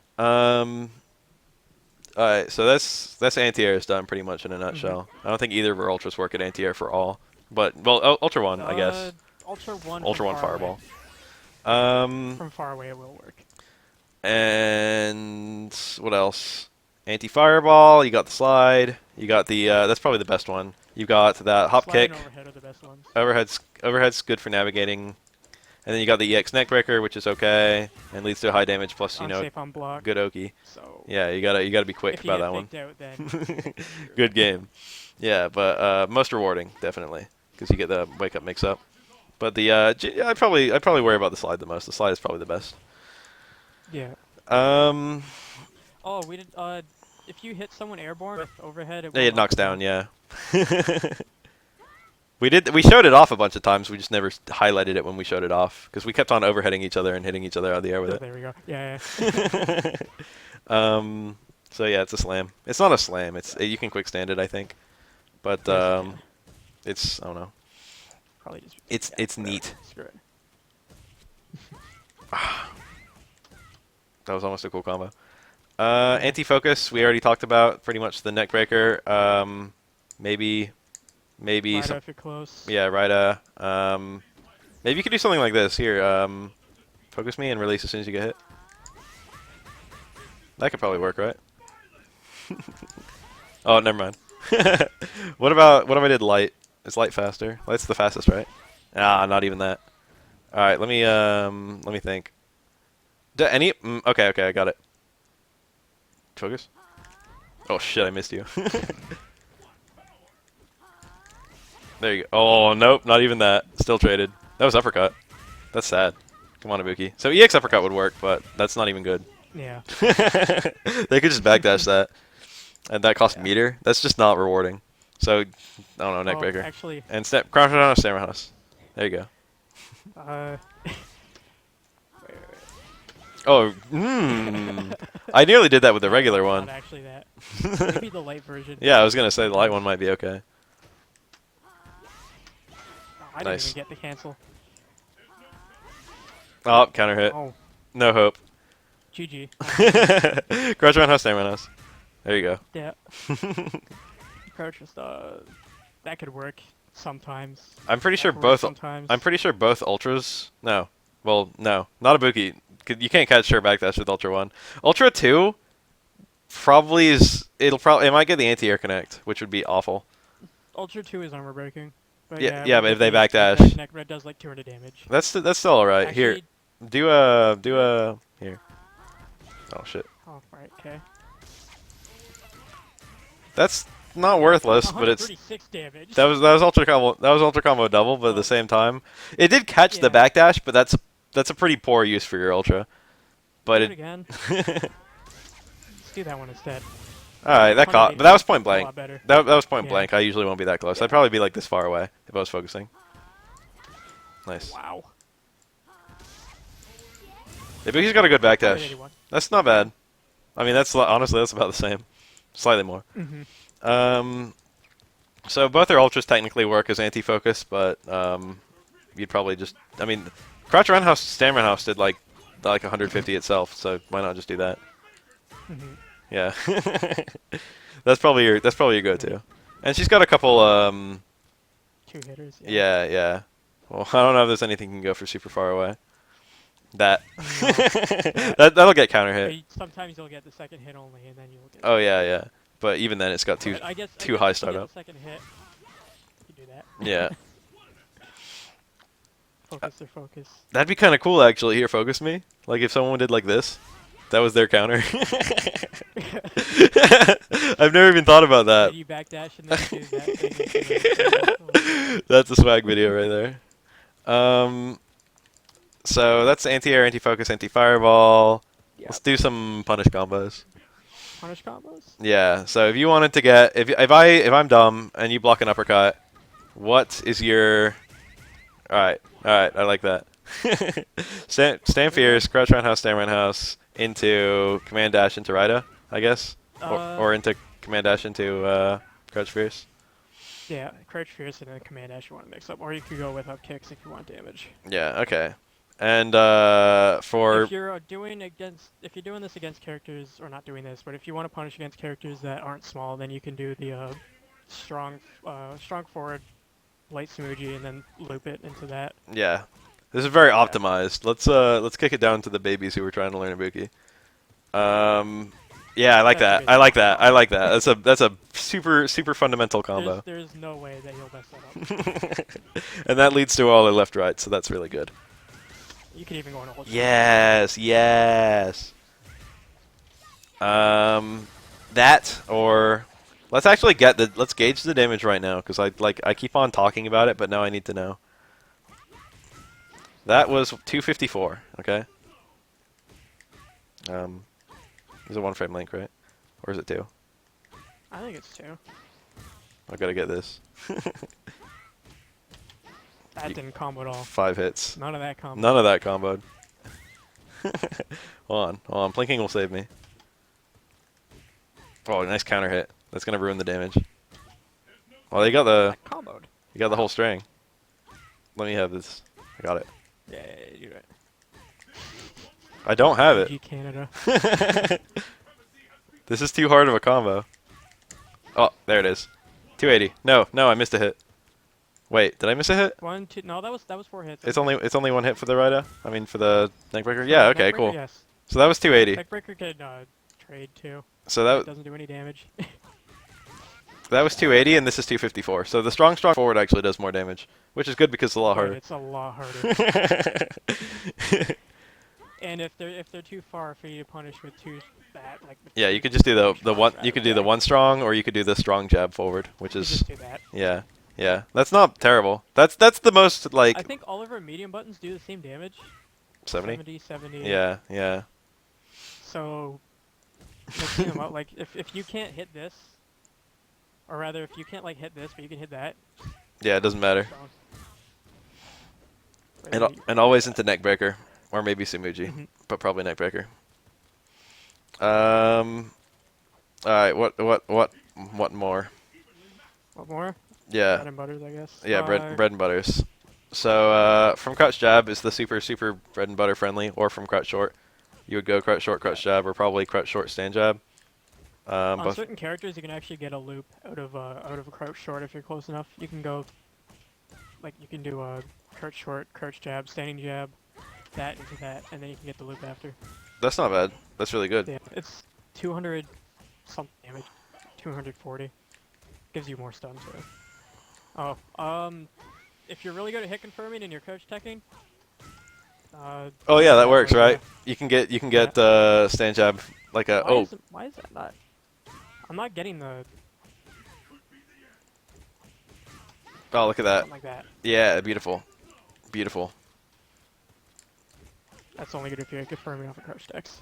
Alright, so that's anti-air is done pretty much in a nutshell. I don't think either of our ultras work at anti-air for all, but well, Ultra One, I guess. Ultra One. Ultra One Fireball. From far away, it will work. And what else? Anti-fireball. You got the slide. You got the that's probably the best one. You got that hop Slide kick. and overhead are the best ones. Overhead's good for navigating. And then you got the EX neckbreaker, which is okay, and leads to a high damage plus Unsafe on block. good Oki. So Yeah, you gotta be quick about that one. Out, then Good game. Yeah, but most rewarding definitely because you get the wake up mix up. But the I'd probably worry about the slide the most. The slide is probably the best. Yeah. Oh, we did. If you hit someone airborne with overhead, it knocks down. Yeah. We showed it off a bunch of times. We just never highlighted it when we showed it off because we kept on overheading each other and hitting each other out of the air with it. There we go. Yeah. So yeah, it's a slam. It's not a slam. You can quick stand it, I think, but it's I don't know. Probably just. It's neat. Screw it. That was almost a cool combo. Anti-focus, we already talked about. Pretty much the neck breaker. Maybe Right some, if you're close. yeah, right. Maybe you could do something like this. Here, focus me and release as soon as you get hit. That could probably work, right? Oh, never mind. What if I did light? Is light faster? Light's the fastest, right? Ah, not even that. All right, let me think. Okay, I got it. Focus. Oh shit, I missed you. There you go. Oh, nope, not even that. Still traded. That was uppercut. That's sad. Come on, Ibuki. So EX uppercut would work, but that's not even good. Yeah. They could just backdash that. And that cost meter. That's just not rewarding. So, I don't know, neckbreaker. Actually. And crouch down on Stamina House. There you go. Wait. Oh, I nearly did that with the regular one. Not actually that. Maybe the light version. Yeah, I was going to say the light one might be okay. I didn't even get the cancel. Oh, counter hit. Oh. No hope. GG. Crouch around house, Stamina House. There you go. Yeah. Crouch just, that could work sometimes. I'm pretty sure both. Sometimes. I'm pretty sure both ultras. No, well, no, not Ibuki. You can't catch sure backdash with Ultra 1. Ultra 2 probably is. It might get the anti-air connect, which would be awful. Ultra 2 is armor breaking. But yeah, but if they backdash, neck red does like 200 damage. That's still alright. Actually, Here, do a here. Oh shit. Oh right, okay. That's not worthless, but it's 136 damage. that was ultra combo. That was ultra combo double, but at the same time, it did catch the backdash, but that's a pretty poor use for your ultra. But Do it again. do that one instead. All right, that caught, but that was point A blank. lot better. That was point Yeah. blank. I usually won't be that close. Yeah. I'd probably be like this far away if I was focusing. Nice. Wow. Ibuki's got a good backdash. 181. That's not bad. I mean, honestly that's about the same, slightly more. So both their ultras technically work as anti-focus, but you'd probably just, I mean, crouch roundhouse, stand roundhouse did like 150 itself, so why not just do that? Yeah, that's probably your go-to. And she's got a couple. Two hitters. Yeah, yeah. Well, I don't know if there's anything you can go for super far away. That that'll get counter hit. Sometimes you'll get the second hit only, and then you'll get. Oh yeah, yeah. But even then, it's got too high start up. Second hit. You do that. Yeah. Focus or focus. That'd be kind of cool, actually. Here, focus me. Like if someone did like this, that was their counter. I've never even thought about that. And you backdash and then you do that thing. That's a swag video right there. So that's anti-air, anti-focus, anti-fireball. Yep. Let's do some punish combos. Punish combos? Yeah. So if you wanted to get, if I'm dumb and you block an uppercut, what is your? All right. I like that. Stand fierce, crouch roundhouse, stand roundhouse into command dash into Raida, I guess, or into command dash into crouch fierce. Yeah, crouch fierce and then command dash you want to mix up, or you could go with up kicks if you want damage. Yeah. Okay. And for if you're doing this against characters, or not doing this, but if you want to punish against characters that aren't small, then you can do the strong forward, light smoothie, and then loop it into that. Yeah, this is very optimized. Let's kick it down to the babies who were trying to learn Ibuki. Yeah, I like that. I like that. I like that. That's a super fundamental combo. There's no way that he'll mess that up. And that leads to all the left right, so that's really good. You can even go on a whole. Yes, yes. That or let's actually let's gauge the damage right now because I keep on talking about it, but now I need to know. That was 254. Okay. Is it one frame link, right? Or is it two? I think it's two. I gotta get this. That didn't combo at all. 5 hits. None of that combo. None of that comboed. Hold on. Plinking will save me. Oh, nice counter hit. That's gonna ruin the damage. Well, you got Comboed. You got the whole string. Let me have this. I got it. Yeah, you're right. I don't have it. PG Canada. This is too hard of a combo. Oh, there it is. 280. No, I missed a hit. Wait, did I miss a hit? 1, 2. No, that was 4 hits. It's only one hit for the Raida. I mean for the neckbreaker. Yeah. Okay. Cool. Yes. So that was 280. Neckbreaker can trade too. So that doesn't do any damage. That was 280, and this is 254. So the strong forward actually does more damage, which is good because it's a lot harder. It's a lot harder. And if they're too far for you to punish with yeah, you could just do the one. You could do the one strong, or you could do the strong jab forward, which is just do that. Yeah. That's not terrible. That's the most like. I think all of our medium buttons do the same damage. 70. 70. Yeah. So, mixing them up, like if you can't hit this, or rather if you can't like hit this, but you can hit that. Yeah, it doesn't matter. And always into neckbreaker, or maybe Sumuji, but probably neckbreaker. All right. What more? What more? Yeah. Bread and butters, I guess. Yeah, bread and butters. So from crouch jab is the super bread and butter friendly, or from crouch short, you would go crouch short, crouch jab, or probably crouch short, stand jab. On certain characters, you can actually get a loop out of a crouch short if you're close enough. You can go, like you can do a crouch short, crouch jab, standing jab, that into that, and then you can get the loop after. That's not bad. That's really good. Yeah, it's 200 something damage, 240. Gives you more stun too. Oh, if you're really good at hit confirming and you're crouch teching. Oh yeah, that works, right? You can get stand jab like a Why is that not? I'm not getting the. Oh, look at that. Like that. Yeah, beautiful. That's only good if you're confirming off of crouch decks.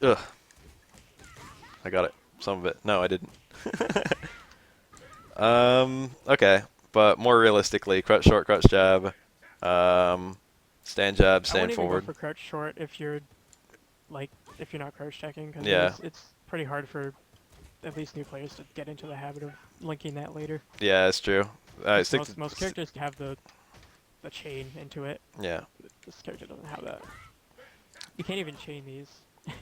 Ugh. I got it. Some of it. No, I didn't. Okay, but more realistically, crouch short, crouch jab, stand jab, I stand wouldn't even go forward. for crouch short if you're like if you're not crouch checking because Yeah, it's pretty hard for at least new players to get into the habit of linking that later. yeah, it's true. Because Stick to. most characters have the chain into it. Yeah, This character doesn't have that. You can't even chain these.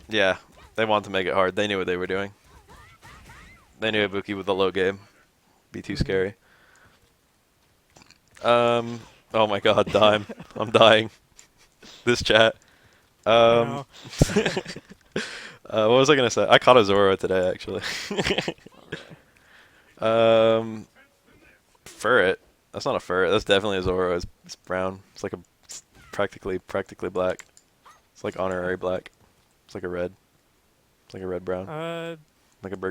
yeah. They wanted to make it hard. They knew what they were doing. They knew Ibuki with the low game. Be too scary. Oh my God, dime. I'm dying. This chat. I Um. know. What was I gonna say? I caught a Zoro today, actually. Oh, really? um. Ferret. That's not a ferret. That's definitely a Zoro. It's brown. It's like it's practically black. It's like honorary black. It's like a red. It's like a red brown. Uh, Like a burgundy.